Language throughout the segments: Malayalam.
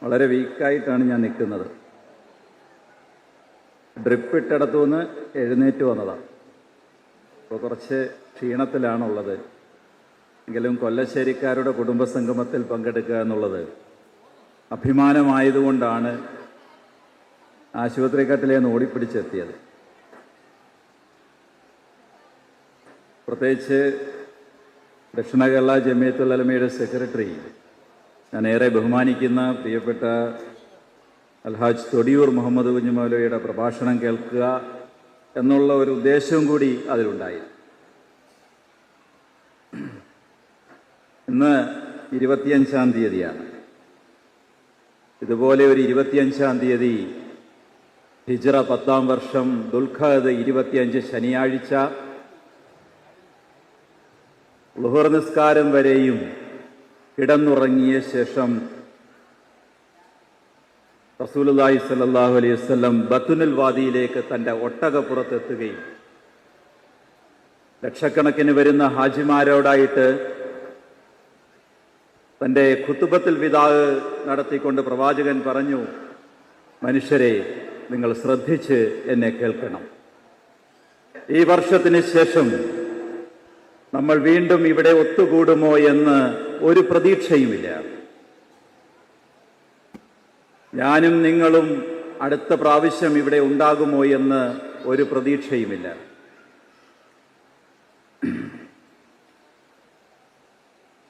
വളരെ വീക്കായിട്ടാണ് ഞാൻ നിൽക്കുന്നത്. ഡ്രിപ്പ് ഇട്ടിടത്തുനിന്ന് എഴുന്നേറ്റ് വന്നതാണ്. ഇപ്പോൾ കുറച്ച് ക്ഷീണത്തിലാണുള്ളത്. എങ്കിലും കൊല്ലശ്ശേരിക്കാരുടെ കുടുംബസംഗമത്തിൽ പങ്കെടുക്കുക എന്നുള്ളത് അഭിമാനമായതുകൊണ്ടാണ് ആശുപത്രി കട്ടിലേന്ന് ഓടിപ്പിടിച്ചെത്തിയത്. പ്രത്യേകിച്ച് ദക്ഷിണ കേരള ജമിയത്തുൽ ഉലമയുടെ സെക്രട്ടറി, ഞാൻ ഏറെ ബഹുമാനിക്കുന്ന പ്രിയപ്പെട്ട അൽഹാജ് തൊടിയൂർ മുഹമ്മദ് കുഞ്ഞ് മൗലവിയുടെ പ്രഭാഷണം കേൾക്കുക എന്നുള്ള ഒരു ഉദ്ദേശവും കൂടി അതിലുണ്ടായി. ഇന്ന് 25-ാം തീയതിയാണ്. ഇതുപോലെ ഒരു 25-ാം തീയതി ഹിജ്റ 10-ാം വർഷം ദുൽഖഅദ് 25 ശനിയാഴ്ച ളുഹർ നിസ്കാരം വരെയും കിടന്നുറങ്ങിയ ശേഷം റസൂലുള്ളാഹി സ്വല്ലല്ലാഹു അലൈഹി വസല്ലം ബത്നുൽ വാദിയിലേക്ക് തൻ്റെ ഒട്ടകപ്പുറത്തെത്തുകയും ലക്ഷക്കണക്കിന് വരുന്ന ഹാജിമാരോടായിട്ട് തൻ്റെ ഖുതുബത്തുൽ വിദാ നടത്തിക്കൊണ്ട് പ്രവാചകൻ പറഞ്ഞു, മനുഷ്യരെ, നിങ്ങൾ ശ്രദ്ധിച്ച് എന്നെ കേൾക്കണം. ഈ വർഷത്തിന് ശേഷം നമ്മൾ വീണ്ടും ഇവിടെ ഒത്തുകൂടുമോ എന്ന് ഒരു പ്രതീക്ഷയുമില്ല. ഞാനും നിങ്ങളും അടുത്ത പ്രാവശ്യം ഇവിടെ ഉണ്ടാകുമോ എന്ന് ഒരു പ്രതീക്ഷയുമില്ല.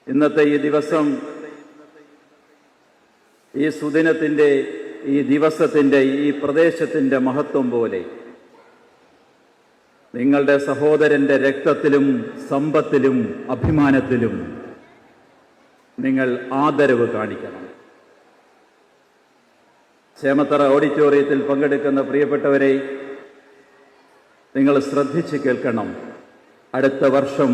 ഇന്നത്തെ ഈ ദിവസം, ഈ സുദിനത്തിൻ്റെ, ഈ ദിവസത്തിൻ്റെ, ഈ പ്രദേശത്തിൻ്റെ മഹത്വം പോലെ നിങ്ങളുടെ സഹോദരൻ്റെ രക്തത്തിലും സമ്പത്തിലും അഭിമാനത്തിലും നിങ്ങൾ ആദരവ് കാണിക്കണം. ചേമത്തറ ഓഡിറ്റോറിയത്തിൽ പങ്കെടുക്കുന്ന പ്രിയപ്പെട്ടവരെ, നിങ്ങൾ ശ്രദ്ധിച്ച് കേൾക്കണം. അടുത്ത വർഷം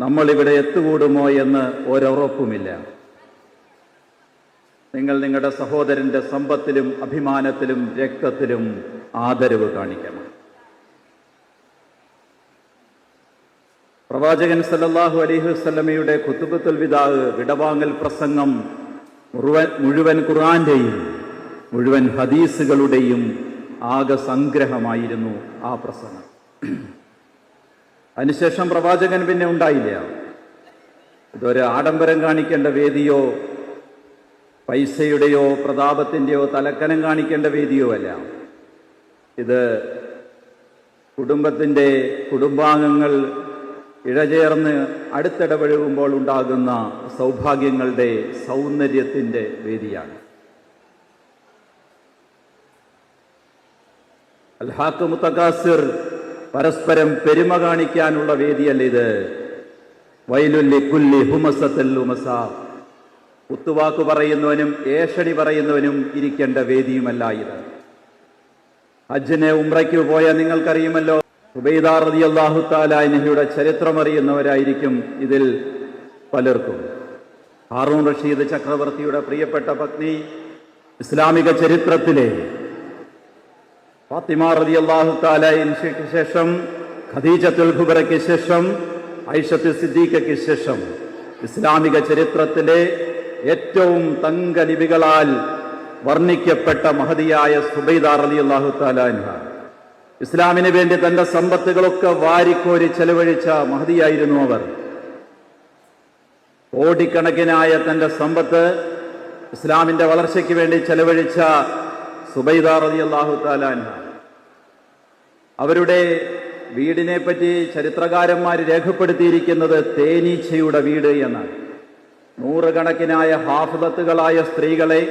നമ്മളിവിടെ എത്തുകൂടുമോ എന്ന് ഒരുറപ്പുമില്ല. നിങ്ങൾ നിങ്ങളുടെ സഹോദരൻ്റെ സമ്പത്തിലും അഭിമാനത്തിലും രക്തത്തിലും ആദരവ് കാണിക്കണം. പ്രവാചകൻ സല്ലല്ലാഹു അലൈഹി വസല്ലമയുടെ ഖുതുബത്തുൽ വിദാ വിടവാങ്ങൽ പ്രസംഗം മുഴുവൻ ഖുർആന്റെയും മുഴുവൻ ഹദീസുകളുടെയും ആകെ സംഗ്രഹമായിരുന്നു ആ പ്രസംഗം. അതിനുശേഷം പ്രവാചകൻ പിന്നെ ഉണ്ടായില്ല. ഇതൊരു ആഡംബരം കാണിക്കേണ്ട വേദിയോ പൈസയുടെയോ പ്രതാപത്തിൻ്റെയോ തലക്കനം കാണിക്കേണ്ട വേദിയോ അല്ല. ഇത് കുടുംബാംഗങ്ങൾ ഇഴചേർന്ന് അടുത്തിടപഴകുമ്പോൾ ഉണ്ടാകുന്ന സൗഭാഗ്യങ്ങളുടെ സൗന്ദര്യത്തിൻ്റെ വേദിയാണ്. അൽഹാഖ് മുതകാസിർ, പരസ്പരം പെരുമ കാണിക്കാനുള്ള വേദിയല്ല ഇത്. വൈലുൽ ലികുല്ലി ഹുമസത്തുൽ ലുമസ, കുത്തുവാക്ക് പറയുന്നവനും ഏഷണി പറയുന്നവനും ഇരിക്കേണ്ട വേദിയുമല്ല ഇത്. ഹജ്ജിന് ഉംറയ്ക്ക് പോയ നിങ്ങൾക്കറിയുമല്ലോ, ഉബൈദ റളിയല്ലാഹു തആല അൻഹയുടെ ചരിത്രമറിയുന്നവരായിരിക്കും ഇതിൽ പലർക്കും. ഹാറൂൺ റഷീദ് ചക്രവർത്തിയുടെ പ്രിയപ്പെട്ട പത്നി, ഇസ്ലാമിക ചരിത്രത്തിലെ ഫാത്തിമ റളിയല്ലാഹു തആല അൻഹയ്ക്ക് ശേഷം, ഖദീജത്തുൽ കുബ്രയ്ക്ക് ശേഷം, ഐഷത്ത് സിദ്ദീഖയ്ക്ക് ശേഷം ഇസ്ലാമിക ചരിത്രത്തിലെ ഏറ്റവും തങ്കലിപികളാൽ വർണ്ണിക്കപ്പെട്ട മഹതിയായ സുബൈദ റളിയല്ലാഹു തആല അൻഹ, ഇസ്ലാമിന് വേണ്ടി തന്റെ സമ്പത്തുകളൊക്കെ വാരിക്കോരി ചെലവഴിച്ച മഹതിയായിരുന്നു അവർ. കോടിക്കണക്കിനായ തന്റെ സമ്പത്ത് ഇസ്ലാമിന്റെ വളർച്ചയ്ക്ക് വേണ്ടി ചെലവഴിച്ച സുബൈദ റളിയല്ലാഹു തആല അൻഹ, അവരുടെ വീടിനെ പറ്റി ചരിത്രകാരന്മാർ രേഖപ്പെടുത്തിയിരിക്കുന്നത് തേനീച്ചയുടെ വീട് എന്നാണ്. നൂറുകണക്കിനായ ഹാഫിളത്തുകളായ സ്ത്രീകളെ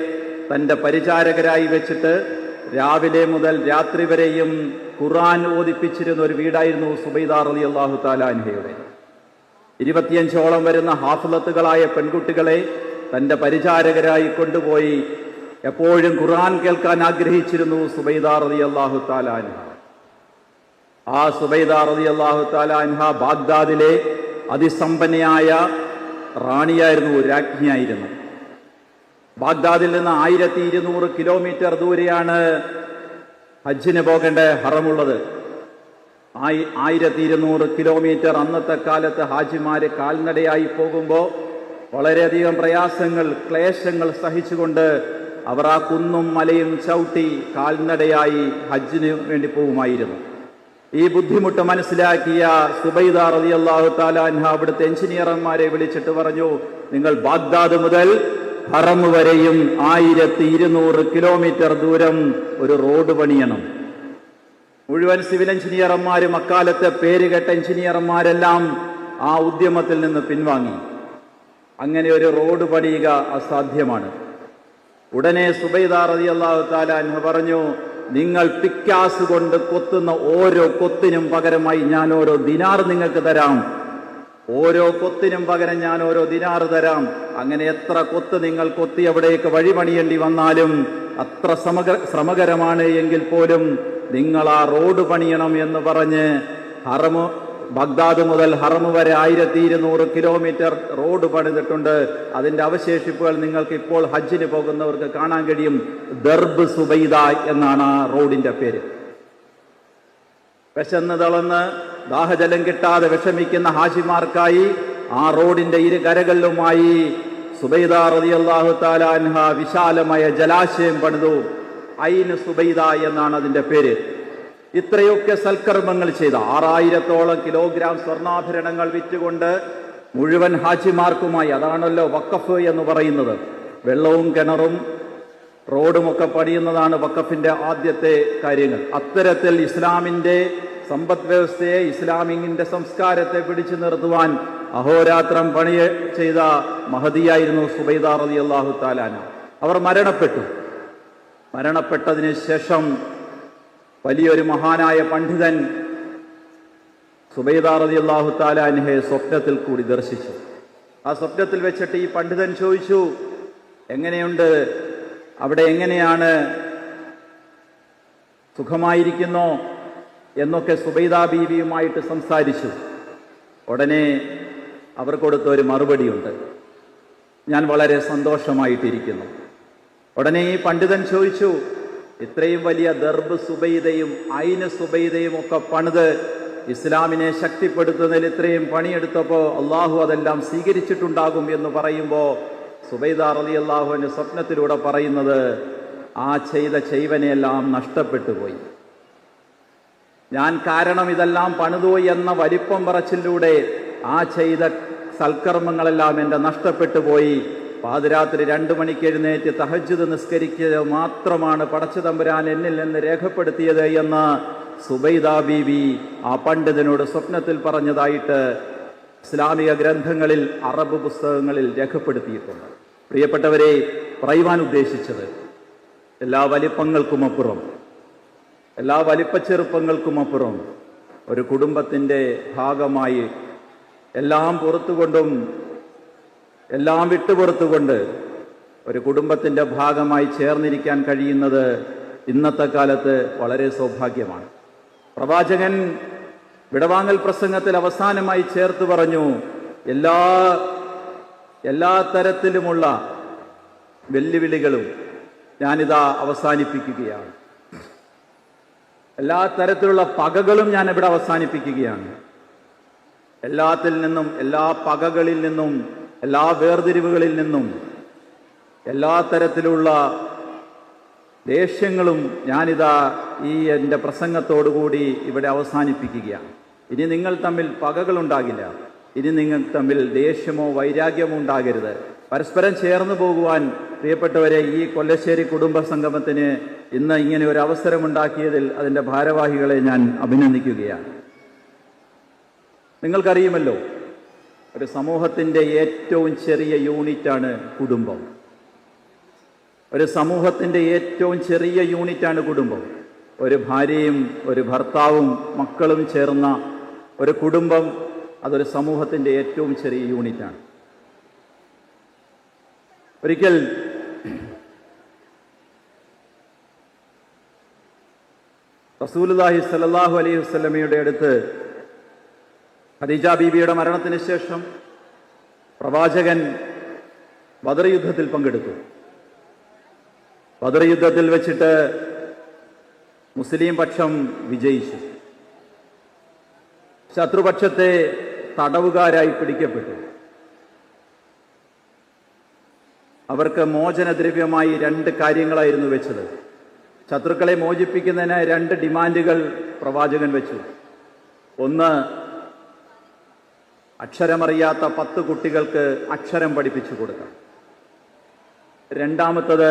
തന്റെ പരിചാരകരായി വെച്ചിട്ട് രാവിലെ മുതൽ രാത്രി വരെയും ഖുർആൻ ഓതിപ്പിച്ചിരുന്ന ഒരു വീടായിരുന്നു സുബൈദ റളിയല്ലാഹു തആല അൻഹയുടെ. 25ഓളം വരുന്ന ഹാഫിളത്തുകളായ പെൺകുട്ടികളെ തന്റെ പരിചാരകരായി കൊണ്ടുപോയി എപ്പോഴും ഖുർആൻ കേൾക്കാൻ ആഗ്രഹിച്ചിരുന്നു സുബൈദ റളിയല്ലാഹു തആല അൻഹ. ആ സുബൈദ റളിയല്ലാഹു തആല അൻഹ ബാഗ്ദാദിലെ അതിസമ്പന്നയായ റാണിയായിരുന്നു, രാജ്ഞിയായിരുന്നു. ബാഗ്ദാദിൽ നിന്ന് 1200 കിലോമീറ്റർ ദൂരെയാണ് ഹജ്ജിന് പോകേണ്ട ഹറമുള്ളത്. 1200 കിലോമീറ്റർ അന്നത്തെ കാലത്ത് ഹാജിമാര് കാൽനടയായി പോകുമ്പോൾ വളരെയധികം പ്രയാസങ്ങൾ, ക്ലേശങ്ങൾ സഹിച്ചുകൊണ്ട് അവർ ആ കുന്നും മലയും ചവിട്ടി കാൽനടയായി ഹജ്ജിന് വേണ്ടി പോകുമായിരുന്നു. ഈ ബുദ്ധിമുട്ട് മനസ്സിലാക്കിയ സുബൈദ റളിയല്ലാഹു തആല അൻഹ അവിടുത്തെ എഞ്ചിനീയർമാരെ വിളിച്ചിട്ട് പറഞ്ഞു, നിങ്ങൾ ബാഗ്ദാദ് മുതൽ ഹറം വരെയും 1200 കിലോമീറ്റർ ദൂരം ഒരു റോഡ് പണിയണം. മുഴുവൻ സിവിൽ എഞ്ചിനീയർമാരും അക്കാലത്തെ പേരുകെട്ട എഞ്ചിനീയർമാരെല്ലാം ആ ഉദ്യമത്തിൽ നിന്ന് പിൻവാങ്ങി. അങ്ങനെ ഒരു റോഡ് പണിയുക അസാധ്യമാണ്. ഉടനെ സുബൈദ റളിയല്ലാഹു തആല അൻഹ പറഞ്ഞു, നിങ്ങൾ പിക്കാസ് കൊണ്ട് കൊത്തുന്ന ഓരോ കൊത്തിനും പകരമായി ഞാൻ ഓരോ ദിനാർ നിങ്ങൾക്ക് തരാം. ഓരോ കൊത്തിനും പകരം ഞാൻ ഓരോ ദിനാർ തരാം. അങ്ങനെ എത്ര കൊത്ത് നിങ്ങൾ കൊത്തി അവിടേക്ക് വഴിപണിയേണ്ടി വന്നാലും അത്ര ശ്രമകരമാണ് എങ്കിൽ പോലും നിങ്ങൾ ആ റോഡ് പണിയണം എന്ന് പറഞ്ഞ് ബഗ്ദാദ് മുതൽ ഹറം വരെ 1200 കിലോമീറ്റർ റോഡ് പണിതിട്ടുണ്ട്. അതിന്റെ അവശേഷിപ്പുകൾ നിങ്ങൾക്ക് ഇപ്പോൾ ഹജ്ജിന് പോകുന്നവർക്ക് കാണാൻ കഴിയും. ദർബ് സുബൈദ എന്നാണ് ആ റോഡിന്റെ പേര്. വിശന്ന് തളർന്ന് ദാഹജലം കിട്ടാതെ വിഷമിക്കുന്ന ഹാജിമാർക്കായി ആ റോഡിന്റെ ഇരു കരകളിലുമായി സുബൈദ റളിയല്ലാഹു തആല അൻഹ വിശാലമായ ജലാശയം പണിതു. ഐൻ സുബൈദ എന്നാണ് അതിന്റെ പേര്. ഇത്രയൊക്കെ സൽക്കർമ്മങ്ങൾ ചെയ്ത 6000-ഓളം കിലോഗ്രാം സ്വർണ്ണാഭരണങ്ങൾ വിറ്റുകൊണ്ട് മുഴുവൻ ഹാജിമാർക്കുമായി, അതാണല്ലോ വഖഫ് എന്ന് പറയുന്നത്, വെള്ളവും കിണറും റോഡുമൊക്കെ പണിയുന്നതാണ് വഖഫിന്റെ ആദ്യത്തെ കാര്യങ്ങൾ. അത്തരത്തിൽ ഇസ്ലാമിന്റെ സമ്പദ് വ്യവസ്ഥയെ, ഇസ്ലാമിന്റെ സംസ്കാരത്തെ പിടിച്ചു നിർത്തുവാൻ അഹോരാത്രം പണി ചെയ്ത മഹദിയായിരുന്നു സുബൈദ റളിയല്ലാഹു തആല അൻഹ. അവർ മരണപ്പെട്ടതിന് ശേഷം വലിയൊരു മഹാനായ പണ്ഡിതൻ സുബൈദ റളിയല്ലാഹു തആല അൻഹയെ സ്വപ്നത്തിൽ കൂടി ദർശിച്ചു. ആ സ്വപ്നത്തിൽ വെച്ചിട്ട് ഈ പണ്ഡിതൻ ചോദിച്ചു, എങ്ങനെയുണ്ട് അവിടെ, എങ്ങനെയാണ്, സുഖമായിരിക്കുന്നോ എന്നൊക്കെ സുബൈദ ബീവിയുമായിട്ട് സംസാരിച്ചു. ഉടനെ അവർ കൊടുത്ത ഒരു മറുപടിയുണ്ട്, ഞാൻ വളരെ സന്തോഷമായിട്ടിരിക്കുന്നു. ഉടനെ ഈ പണ്ഡിതൻ ചോദിച്ചു, ഇത്രയും വലിയ ദർബ് സുബൈദയും ഐന് സുബൈദയും ഒക്കെ പണിത് ഇസ്ലാമിനെ ശക്തിപ്പെടുത്തുന്നതിൽ ഇത്രയും പണിയെടുത്തപ്പോൾ അള്ളാഹു അതെല്ലാം സ്വീകരിച്ചിട്ടുണ്ടാകും എന്ന് പറയുമ്പോൾ സുബൈദ റളിയല്ലാഹു അൻഹ സ്വപ്നത്തിലൂടെ പറയുന്നത്, ആ ചെയ്ത ചെയ്വനെയെല്ലാം നഷ്ടപ്പെട്ടു പോയി. ഞാൻ കാരണം ഇതെല്ലാം പണിതു എന്ന വലിപ്പം പറച്ചിലൂടെ ആ ചെയ്ത സൽക്കർമ്മങ്ങളെല്ലാം എൻ്റെ നഷ്ടപ്പെട്ടു പോയി. പാതിരാത്രി 2 മണിക്ക് എഴുന്നേറ്റ് തഹജ്ജുദ് നിസ്കരിക്കുക മാത്രമാണ് പടച്ച തമ്പുരാൻ എന്നിൽ നിന്ന് രേഖപ്പെടുത്തിയത് എന്ന് സുബൈദ ബീവി ആ പണ്ഡിതനോട് സ്വപ്നത്തിൽ പറഞ്ഞതായിട്ട് ഇസ്ലാമിക ഗ്രന്ഥങ്ങളിൽ, അറബ് പുസ്തകങ്ങളിൽ രേഖപ്പെടുത്തിയിട്ടുണ്ട്. പ്രിയപ്പെട്ടവരെ, പറയുവാൻ ഉദ്ദേശിച്ചത്, എല്ലാ വലിപ്പങ്ങൾക്കുമപ്പുറം, എല്ലാ വലിപ്പച്ചെറുപ്പങ്ങൾക്കുമപ്പുറം ഒരു കുടുംബത്തിൻ്റെ ഭാഗമായി എല്ലാം പുറത്തുകൊണ്ടും എല്ലാം വിട്ടുപുറത്തുകൊണ്ട് ഒരു കുടുംബത്തിൻ്റെ ഭാഗമായി ചേർന്നിരിക്കാൻ കഴിയുന്നത് ഇന്നത്തെ കാലത്ത് വളരെ സൗഭാഗ്യമാണ്. പ്രവാചകൻ വിടവാങ്ങൽ പ്രസംഗത്തിൽ അവസാനമായി ചേർത്ത് പറഞ്ഞു, എല്ലാ തരത്തിലുമുള്ള വെല്ലുവിളികളും ഞാനിതാ അവസാനിപ്പിക്കുകയാണ്. എല്ലാ തരത്തിലുള്ള പകകളും ഞാൻ ഇവിടെ അവസാനിപ്പിക്കുകയാണ്. എല്ലാത്തിൽ നിന്നും, എല്ലാ പകകളിൽ നിന്നും, എല്ലാ വേർതിരിവുകളിൽ നിന്നും, എല്ലാ തരത്തിലുള്ള ദേഷ്യങ്ങളും ഞാനിതാ ഈ എൻ്റെ പ്രസംഗത്തോടുകൂടി ഇവിടെ അവസാനിപ്പിക്കുകയാണ്. ഇനി നിങ്ങൾ തമ്മിൽ പകകളുണ്ടാകില്ല. ഇനി നിങ്ങൾ തമ്മിൽ ദേഷ്യമോ വൈരാഗ്യമോ ഉണ്ടാകരുത്. പരസ്പരം ചേർന്ന് പോകുവാൻ പ്രിയപ്പെട്ടവരെ, ഈ കൊല്ലശ്ശേരി കുടുംബ സംഗമത്തിന് ഇന്ന് ഇങ്ങനെ ഒരു അവസരമുണ്ടാക്കിയതിൽ അതിൻ്റെ ഭാരവാഹികളെ ഞാൻ അഭിനന്ദിക്കുകയാണ്. നിങ്ങൾക്കറിയുമല്ലോ, ഒരു സമൂഹത്തിൻ്റെ ഏറ്റവും ചെറിയ യൂണിറ്റാണ് കുടുംബം. ഒരു സമൂഹത്തിൻ്റെ ഏറ്റവും ചെറിയ യൂണിറ്റാണ് കുടുംബം. ഒരു ഭാര്യയും ഒരു ഭർത്താവും മക്കളും ചേർന്ന ഒരു കുടുംബം, അതൊരു സമൂഹത്തിൻ്റെ ഏറ്റവും ചെറിയ യൂണിറ്റാണ്. ഒരിക്കൽ റസൂലുള്ളാഹി സ്വല്ലല്ലാഹു അലൈഹി വസല്ലമയുടെ അടുത്ത് ഖദീജ ബീബിയുടെ മരണത്തിന് ശേഷം പ്രവാചകൻ ബദർ യുദ്ധത്തിൽ പങ്കെടുത്തു. ബദർ യുദ്ധത്തിൽ വെച്ചിട്ട് മുസ്ലിം പക്ഷം വിജയിച്ചു. ശത്രുപക്ഷത്തെ തടവുകാരായി പിടിക്കപ്പെട്ടു. അവർക്ക് മോചനദ്രവ്യമായി 2 കാര്യങ്ങളായിരുന്നു വെച്ചത്. ശത്രുക്കളെ മോചിപ്പിക്കുന്നതിന് 2 ഡിമാൻഡുകൾ പ്രവാചകൻ വെച്ചു. ഒന്ന്, അക്ഷരമറിയാത്ത 10 കുട്ടികൾക്ക് അക്ഷരം പഠിപ്പിച്ചു കൊടുക്കണം. രണ്ടാമത്തത്,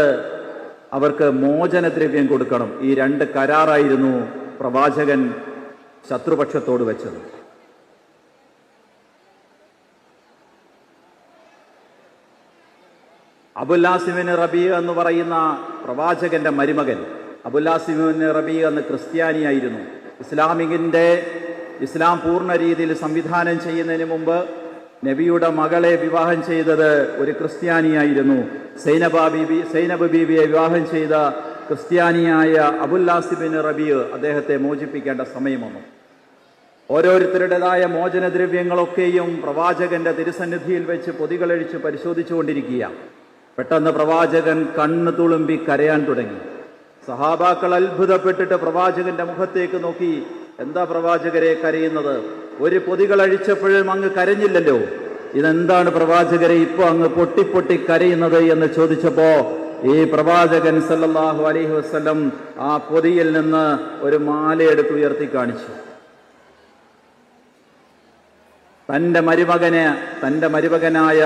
അവർക്ക് മോചനദ്രവ്യം കൊടുക്കണം. ഈ 2 കരാറായിരുന്നു പ്രവാചകൻ ശത്രുപക്ഷത്തോട് വെച്ചത്. അബുല്ലാസിമിന് റബീ എന്ന് പറയുന്ന പ്രവാചകന്റെ മരുമകൻ, അബുല്ലാസിമിന് റബീ എന്ന് ക്രിസ്ത്യാനിയായിരുന്നു. ഇസ്ലാം പൂർണ്ണ രീതിയിൽ സംവിധാനം ചെയ്യുന്നതിന് മുമ്പ് നബിയുടെ മകളെ വിവാഹം ചെയ്തത് ഒരു ക്രിസ്ത്യാനിയായിരുന്നു. സൈനബ് ബീവിയെ വിവാഹം ചെയ്ത ക്രിസ്ത്യാനിയായ അബുല്ലാസിബിന് റബീ അദ്ദേഹത്തെ മോചിപ്പിക്കേണ്ട സമയം വന്നു. ഓരോരുത്തരുടേതായ മോചനദ്രവ്യങ്ങളൊക്കെയും പ്രവാചകന്റെ തിരുസന്നിധിയിൽ വെച്ച് പൊതികളഴിച്ച് പരിശോധിച്ചുകൊണ്ടിരിക്കുക. പെട്ടെന്ന് പ്രവാചകൻ കണ്ണ് തുളുമ്പി കരയാൻ തുടങ്ങി. സഹാബാക്കൾ അത്ഭുതപ്പെട്ടിട്ട് പ്രവാചകന്റെ മുഖത്തേക്ക് നോക്കി. എന്താ പ്രവാചകരെ കരയുന്നത്? ഒരു പൊതികൾ അഴിച്ചപ്പോഴും അങ്ങ് കരഞ്ഞില്ലല്ലോ, ഇതെന്താണ് പ്രവാചകരെ ഇപ്പൊ അങ്ങ് പൊട്ടി കരയുന്നത് എന്ന് ചോദിച്ചപ്പോ ഈ പ്രവാചകൻ സല്ലല്ലാഹു അലൈഹി വസല്ലം ആ പൊതിയിൽ നിന്ന് ഒരു മാലയെടുത്ത് ഉയർത്തി കാണിച്ചു. തന്റെ മരുമകനായ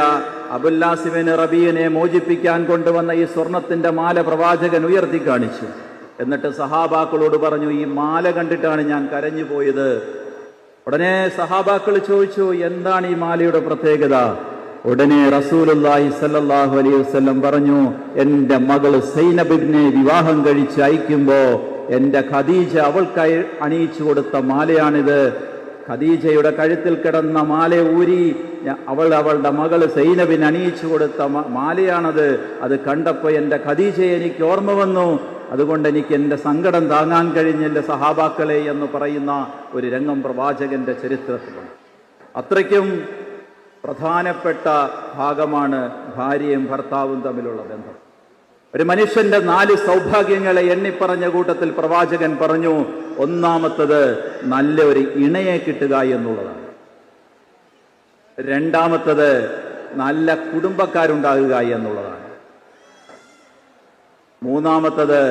അബുല്ലാസിബിന് റബീനെ മോചിപ്പിക്കാൻ കൊണ്ടുവന്ന ഈ സ്വർണത്തിന്റെ മാല പ്രവാചകൻ ഉയർത്തി കാണിച്ചു. എന്നിട്ട് സഹാബാക്കളോട് പറഞ്ഞു, ഈ മാല കണ്ടിട്ടാണ് ഞാൻ കരഞ്ഞു പോയത്. ഉടനെ സഹാബാക്കൾ ചോദിച്ചു, എന്താണ് ഈ മാലയുടെ പ്രത്യേകത? ഉടനെ റസൂലുള്ളാഹി സ്വല്ലല്ലാഹു അലൈഹി വസല്ലം പറഞ്ഞു, എന്റെ മകൾ സൈനബിനെ വിവാഹം കഴിച്ച് അയക്കുമ്പോ എന്റെ ഖദീജ അവൾക്കായി അണിയിച്ചു കൊടുത്ത മാലയാണിത്. ഖദീജയുടെ കഴുത്തിൽ കിടന്ന മാല ഊരി അവളുടെ മകൾ സൈനബിന് അണിയിച്ചു കൊടുത്ത മാലയാണത്. അത് കണ്ടപ്പോൾ എൻ്റെ ഖദീജയെ എനിക്ക് ഓർമ്മ വന്നു. അതുകൊണ്ട് എനിക്ക് എൻ്റെ സങ്കടം താങ്ങാൻ കഴിഞ്ഞില്ല സഹാബാക്കളെ എന്ന് പറയുന്ന ഒരു രംഗം പ്രവാചകന്റെ ചരിത്രത്തിലുണ്ട്. അത്രയ്ക്കും പ്രധാനപ്പെട്ട ഭാഗമാണ് ഭാര്യയും ഭർത്താവും തമ്മിലുള്ള ബന്ധം. ഒരു മനുഷ്യന്റെ 4 സൗഭാഗ്യങ്ങളെ എണ്ണിപ്പറഞ്ഞ കൂട്ടത്തിൽ പ്രവാചകൻ പറഞ്ഞു, ഒന്നാമത്തത് നല്ല ഒരു ഇണയെ കിട്ടുക എന്നുള്ളതാണ്. രണ്ടാമത്തത് നല്ല കുടുംബക്കാരുണ്ടാകുക എന്നുള്ളതാണ്. മൂന്നാമത്തത്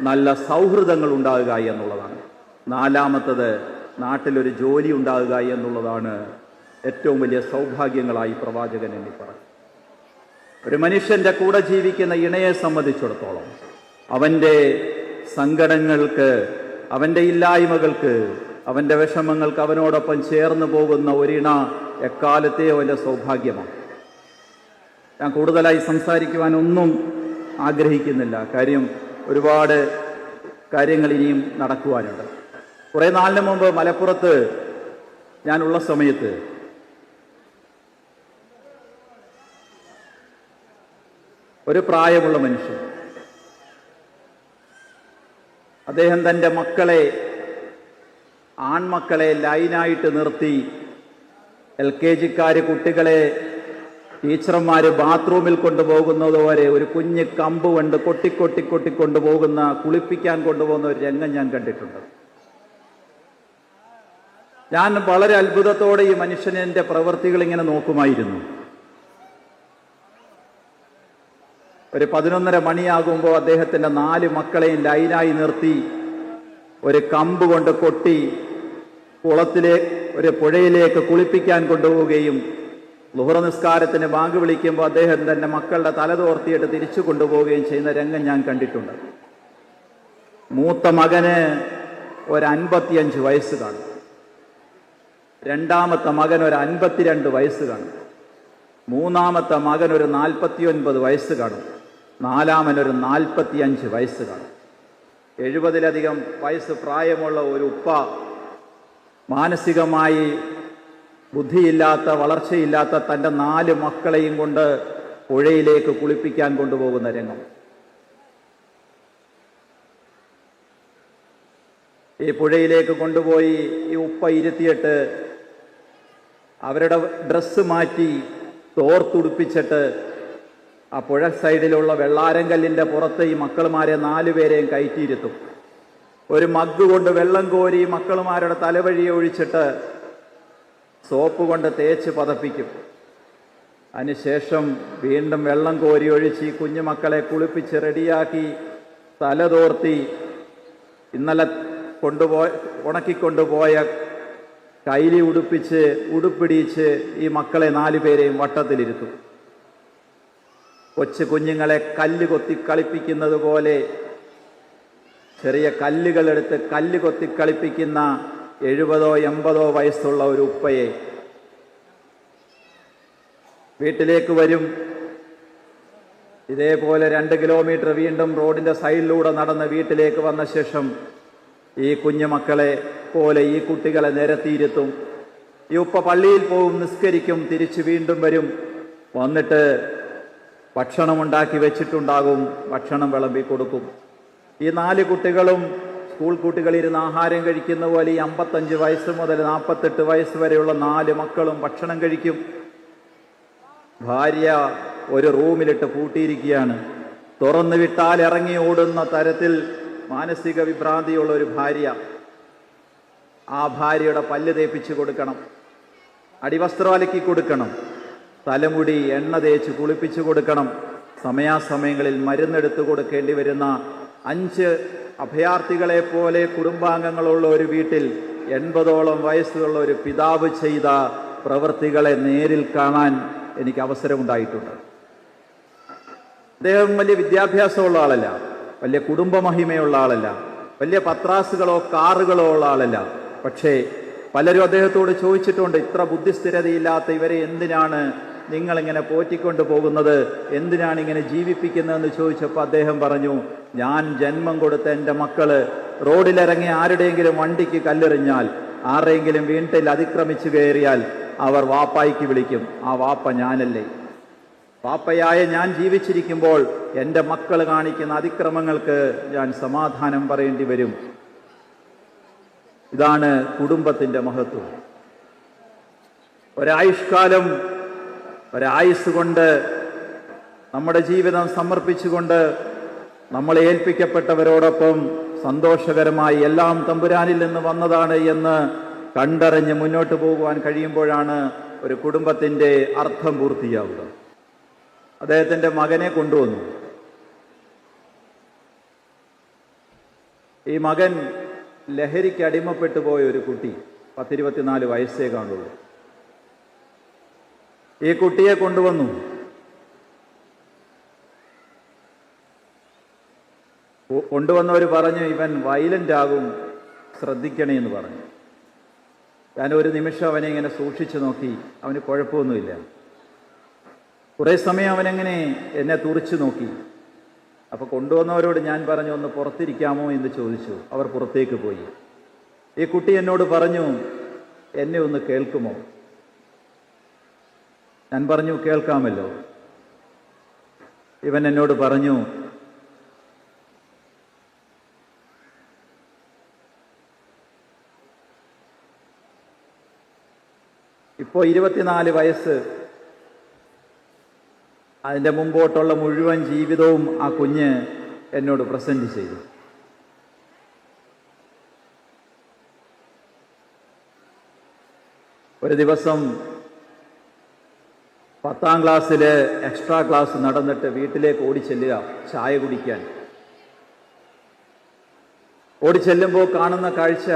നല്ല സൗഹൃദങ്ങൾ ഉണ്ടാകുക എന്നുള്ളതാണ്. നാലാമത്തത് നാട്ടിലൊരു ജോലി ഉണ്ടാകുക എന്നുള്ളതാണ് ഏറ്റവും വലിയ സൗഭാഗ്യങ്ങളായി പ്രവാചകൻ എണ്ണി പറഞ്ഞു. ഒരു മനുഷ്യന്റെ കൂടെ ജീവിക്കുന്ന ഇണയെ സംബന്ധിച്ചിടത്തോളം അവന്റെ സങ്കടങ്ങൾക്ക്, അവന്റെ ഇല്ലായ്മകൾക്ക്, അവന്റെ വിഷമങ്ങൾക്ക് അവനോടൊപ്പം ചേർന്ന് പോകുന്ന ഒരിണ എക്കാലത്തെയും അവന്റെ സൗഭാഗ്യമാണ്. ഞാൻ കൂടുതലായി സംസാരിക്കുവാനൊന്നും ആഗ്രഹിക്കുന്നില്ല. കാര്യം ഒരുപാട് കാര്യങ്ങൾ ഇനിയും നടക്കുവാനുണ്ട്. കുറേ നാളിന് മുമ്പ് മലപ്പുറത്ത് ഞാനുള്ള സമയത്ത് ഒരു പ്രായമുള്ള മനുഷ്യൻ, അദ്ദേഹം തൻ്റെ ആൺമക്കളെ ലൈനായിട്ട് നിർത്തി LKG-ക്കാർ കുട്ടികളെ ടീച്ചർമാർ ബാത്റൂമിൽ കൊണ്ടുപോകുന്നതുവരെ ഒരു കുഞ്ഞ് കമ്പ് കൊണ്ട് കൊട്ടിക്കൊണ്ടുപോകുന്ന, കുളിപ്പിക്കാൻ കൊണ്ടുപോകുന്ന ഒരു രംഗം ഞാൻ കണ്ടിട്ടുണ്ട്. ഞാൻ വളരെ അത്ഭുതത്തോടെ ഈ മനുഷ്യൻ്റെ പ്രവൃത്തികൾ ഇങ്ങനെ നോക്കുമായിരുന്നു. ഒരു 11:30 മണിയാകുമ്പോൾ അദ്ദേഹത്തിൻ്റെ 4 മക്കളെയും ലൈനായി നിർത്തി ഒരു കമ്പ് കൊണ്ട് കൊട്ടി ഒരു പുഴയിലേക്ക് കുളിപ്പിക്കാൻ കൊണ്ടുപോവുകയും ളുഹർ നിസ്കാരത്തിന് ബാങ്ക് വിളിക്കുമ്പോൾ അദ്ദേഹം തന്റെ മക്കളുടെ തല തോർത്തിയിട്ട് തിരിച്ചു കൊണ്ടുപോവുകയും ചെയ്യുന്ന രംഗം ഞാൻ കണ്ടിട്ടുണ്ട്. മൂത്ത മകന് ഒരു 55 വയസ്സ് കാണും, രണ്ടാമത്തെ മകൻ ഒരു 52 വയസ്സ് കാണും, മൂന്നാമത്തെ മകൻ ഒരു 49 വയസ്സ് കാണും, നാലാമനൊരു 45 വയസ്സ് കാണും. 70-ലധികം വയസ്സ് പ്രായമുള്ള ഒരു ഉപ്പ മാനസികമായി ബുദ്ധിയില്ലാത്ത, വളർച്ചയില്ലാത്ത തൻ്റെ 4 മക്കളെയും കൊണ്ട് പുഴയിലേക്ക് കുളിപ്പിക്കാൻ കൊണ്ടുപോകുന്ന രംഗം. ഈ പുഴയിലേക്ക് കൊണ്ടുപോയി ഈ ഉപ്പ ഇരുത്തിയിട്ട് അവരുടെ ഡ്രസ്സ് മാറ്റി തോർത്തുടുപ്പിച്ചിട്ട് ആ പുഴ സൈഡിലുള്ള വെള്ളാരങ്കല്ലിൻ്റെ പുറത്ത് ഈ മക്കളുമാരെ 4 പേരെയും കയറ്റിയിരുത്തും. ഒരു മഗ് കൊണ്ട് വെള്ളം കോരി മക്കളുമാരുടെ തലവഴിയെ ഒഴിച്ചിട്ട് സോപ്പ് കൊണ്ട് തേച്ച് പതപ്പിക്കും. അതിനുശേഷം വീണ്ടും വെള്ളം കോരി ഒഴിച്ച് ഈ കുഞ്ഞുമക്കളെ കുളിപ്പിച്ച് റെഡിയാക്കി തലതോർത്തി ഇന്നലെ ഉണക്കിക്കൊണ്ടുപോയ കൈലി ഉടുപ്പിച്ച് ഉടുപ്പിടിച്ച് ഈ മക്കളെ 4 പേരെയും വട്ടത്തിലിരുത്തും. കൊച്ചു കുഞ്ഞുങ്ങളെ കല്ല് കൊത്തി കളിപ്പിക്കുന്നത് പോലെ ചെറിയ കല്ലുകളെടുത്ത് കല്ല് കൊത്തി കളിപ്പിക്കുന്ന 70 80 വയസ്സുള്ള ഒരു ഉപ്പയെ വീട്ടിലേക്ക് വരും. ഇതേപോലെ 2 കിലോമീറ്റർ വീണ്ടും റോഡിൻ്റെ സൈഡിലൂടെ നടന്ന് വീട്ടിലേക്ക് വന്ന ശേഷം ഈ കുഞ്ഞുമക്കളെ പോലെ ഈ കുട്ടികളെ നിരത്തിയിരുത്തും. ഈ ഉപ്പ പള്ളിയിൽ പോവും, നിസ്കരിക്കും, തിരിച്ച് വീണ്ടും വരും. വന്നിട്ട് ഭക്ഷണമുണ്ടാക്കി വെച്ചിട്ടുണ്ടാകും, ഭക്ഷണം വിളമ്പി കൊടുക്കും. ഈ 4 കുട്ടികളും സ്കൂൾ കുട്ടികളിരുന്ന് ആഹാരം കഴിക്കുന്ന പോലെ ഈ 55 വയസ്സ് മുതൽ 48 വയസ്സ് വരെയുള്ള 4 മക്കളും ഭക്ഷണം കഴിക്കും. ഭാര്യ ഒരു റൂമിലിട്ട് പൂട്ടിയിരിക്കുകയാണ്. തുറന്നു വിട്ടാൽ ഇറങ്ങി ഓടുന്ന തരത്തിൽ മാനസിക വിഭ്രാന്തിയുള്ള ഒരു ഭാര്യ. ആ ഭാര്യയുടെ പല്ല് തേപ്പിച്ച് കൊടുക്കണം, അടിവസ്ത്രം അലക്കി കൊടുക്കണം, തലമുടി എണ്ണ തേച്ച് കുളിപ്പിച്ചു കൊടുക്കണം. സമയാസമയങ്ങളിൽ മരുന്നെടുത്ത് കൊടുക്കേണ്ടി വരുന്ന 5 അഭയാർത്ഥികളെ പോലെ കുടുംബാംഗങ്ങളുള്ള ഒരു വീട്ടിൽ 80ഓളം വയസ്സുള്ള ഒരു പിതാവ് ചെയ്ത പ്രവൃത്തികളെ നേരിൽ കാണാൻ എനിക്ക് അവസരമുണ്ടായിട്ടുണ്ട്. അദ്ദേഹം വലിയ വിദ്യാഭ്യാസമുള്ള ആളല്ല, വലിയ കുടുംബമഹിമയുള്ള ആളല്ല, വലിയ പത്രാസുകളോ കാറുകളോ ഉള്ള ആളല്ല. പക്ഷേ പലരും അദ്ദേഹത്തോട് ചോദിച്ചിട്ടുണ്ട്, ഇത്ര ബുദ്ധിസ്ഥിരതയില്ലാത്ത ഇവരെ എന്തിനാണ് നിങ്ങളിങ്ങനെ പോറ്റിക്കൊണ്ട് പോകുന്നത്, എന്തിനാണ് ഇങ്ങനെ ജീവിപ്പിക്കുന്നതെന്ന് ചോദിച്ചപ്പോൾ അദ്ദേഹം പറഞ്ഞു, ഞാൻ ജന്മം കൊടുത്ത എൻ്റെ മക്കള് റോഡിലിറങ്ങി ആരുടെയെങ്കിലും വണ്ടിക്ക് കല്ലെറിഞ്ഞാൽ, ആരെങ്കിലും വീട്ടിൽ അതിക്രമിച്ചു കയറിയാൽ അവർ വാപ്പായിക്ക് വിളിക്കും. ആ വാപ്പ ഞാനല്ലേ? വാപ്പയായ ഞാൻ ജീവിച്ചിരിക്കുമ്പോൾ എൻ്റെ മക്കൾ കാണിക്കുന്ന അതിക്രമങ്ങൾക്ക് ഞാൻ സമാധാനം പറയേണ്ടി വരും. ഇതാണ് കുടുംബത്തിൻ്റെ മഹത്വം. ഒരായുഷ്കാലം, ഒരായുസ് കൊണ്ട് നമ്മുടെ ജീവിതം സമർപ്പിച്ചുകൊണ്ട് നമ്മളെ ഏൽപ്പിക്കപ്പെട്ടവരോടൊപ്പം സന്തോഷകരമായി എല്ലാം തമ്പുരാനിൽ നിന്ന് വന്നതാണ് എന്ന് കണ്ടറിഞ്ഞ് മുന്നോട്ട് പോകുവാൻ കഴിയുമ്പോഴാണ് ഒരു കുടുംബത്തിൻ്റെ അർത്ഥം പൂർത്തിയാവുക. അദ്ദേഹത്തിൻ്റെ മകനെ കൊണ്ടുവന്നു. ഈ മകൻ ലഹരിക്ക് അടിമപ്പെട്ടു പോയ ഒരു കുട്ടി, 10-24 വയസ്സേ കാണുള്ളൂ. ഈ കുട്ടിയെ കൊണ്ടുവന്നു. കൊണ്ടുവന്നവർ പറഞ്ഞു, ഇവൻ വയലന്റ് ആകും, ശ്രദ്ധിക്കണേ എന്ന് പറഞ്ഞു. ഞാൻ ഒരു നിമിഷം അവനെ ഇങ്ങനെ സൂക്ഷിച്ചു നോക്കി. അവന് കുഴപ്പമൊന്നുമില്ല. കുറേ സമയം അവനെങ്ങനെ എന്നെ തുറിച്ചു നോക്കി. അപ്പോൾ കൊണ്ടുവന്നവരോട് ഞാൻ പറഞ്ഞു, ഒന്ന് പുറത്തിരിക്കാമോ എന്ന് ചോദിച്ചു. അവർ പുറത്തേക്ക് പോയി. ഈ കുട്ടി എന്നോട് പറഞ്ഞു, എന്നെ ഒന്ന് കേൾക്കുമോ? ഞാൻ പറഞ്ഞു, കേൾക്കാമല്ലോ. ഇവൻ എന്നോട് പറഞ്ഞു, ഇപ്പോൾ 24 വയസ്സ്, അതിൻ്റെ മുമ്പോട്ടുള്ള മുഴുവൻ ജീവിതവും ആ കുഞ്ഞ് എന്നോട് പ്രസന്റ് ചെയ്തു. ഒരു ദിവസം 10ാം ക്ലാസ്സിൽ എക്സ്ട്രാ ക്ലാസ് നടന്നിട്ട് വീട്ടിലേക്ക് ഓടിച്ചെല്ലുക ചായ കുടിക്കാൻ. ഓടിച്ചെല്ലുമ്പോൾ കാണുന്ന കാഴ്ച,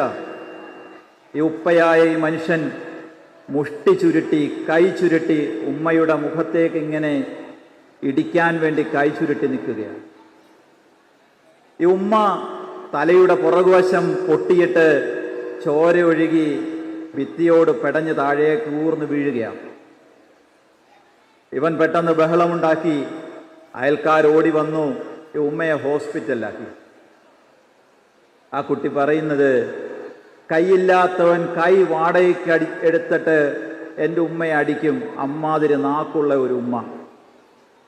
ഈ ഉപ്പയായ ഈ മനുഷ്യൻ മുഷ്ടി ചുരുട്ടി, കൈ ചുരുട്ടി ഉമ്മയുടെ മുഖത്തേക്ക് ഇങ്ങനെ ഇടിക്കാൻ വേണ്ടി കൈ ചുരുട്ടി നിൽക്കുകയാണ്. ഈ ഉമ്മ തലയുടെ പുറകുവശം പൊട്ടിയിട്ട് ചോര ഒഴുകി ഭിത്തിയോട് പെടഞ്ഞ് താഴേക്ക് ഊർന്ന് വീഴുകയാണ്. ഇവൻ പെട്ടെന്ന് ബഹളമുണ്ടാക്കി. അയൽക്കാരോടി വന്നു, ഈ ഉമ്മയെ ഹോസ്പിറ്റലിലാക്കി. ആ കുട്ടി പറയുന്നത്, കൈയില്ലാത്തവൻ കൈ വാടകയ്ക്ക് എടുത്തിട്ട് എൻ്റെ ഉമ്മയെ അടിക്കും, അമ്മാതിരി നാക്കുള്ള ഒരു ഉമ്മ,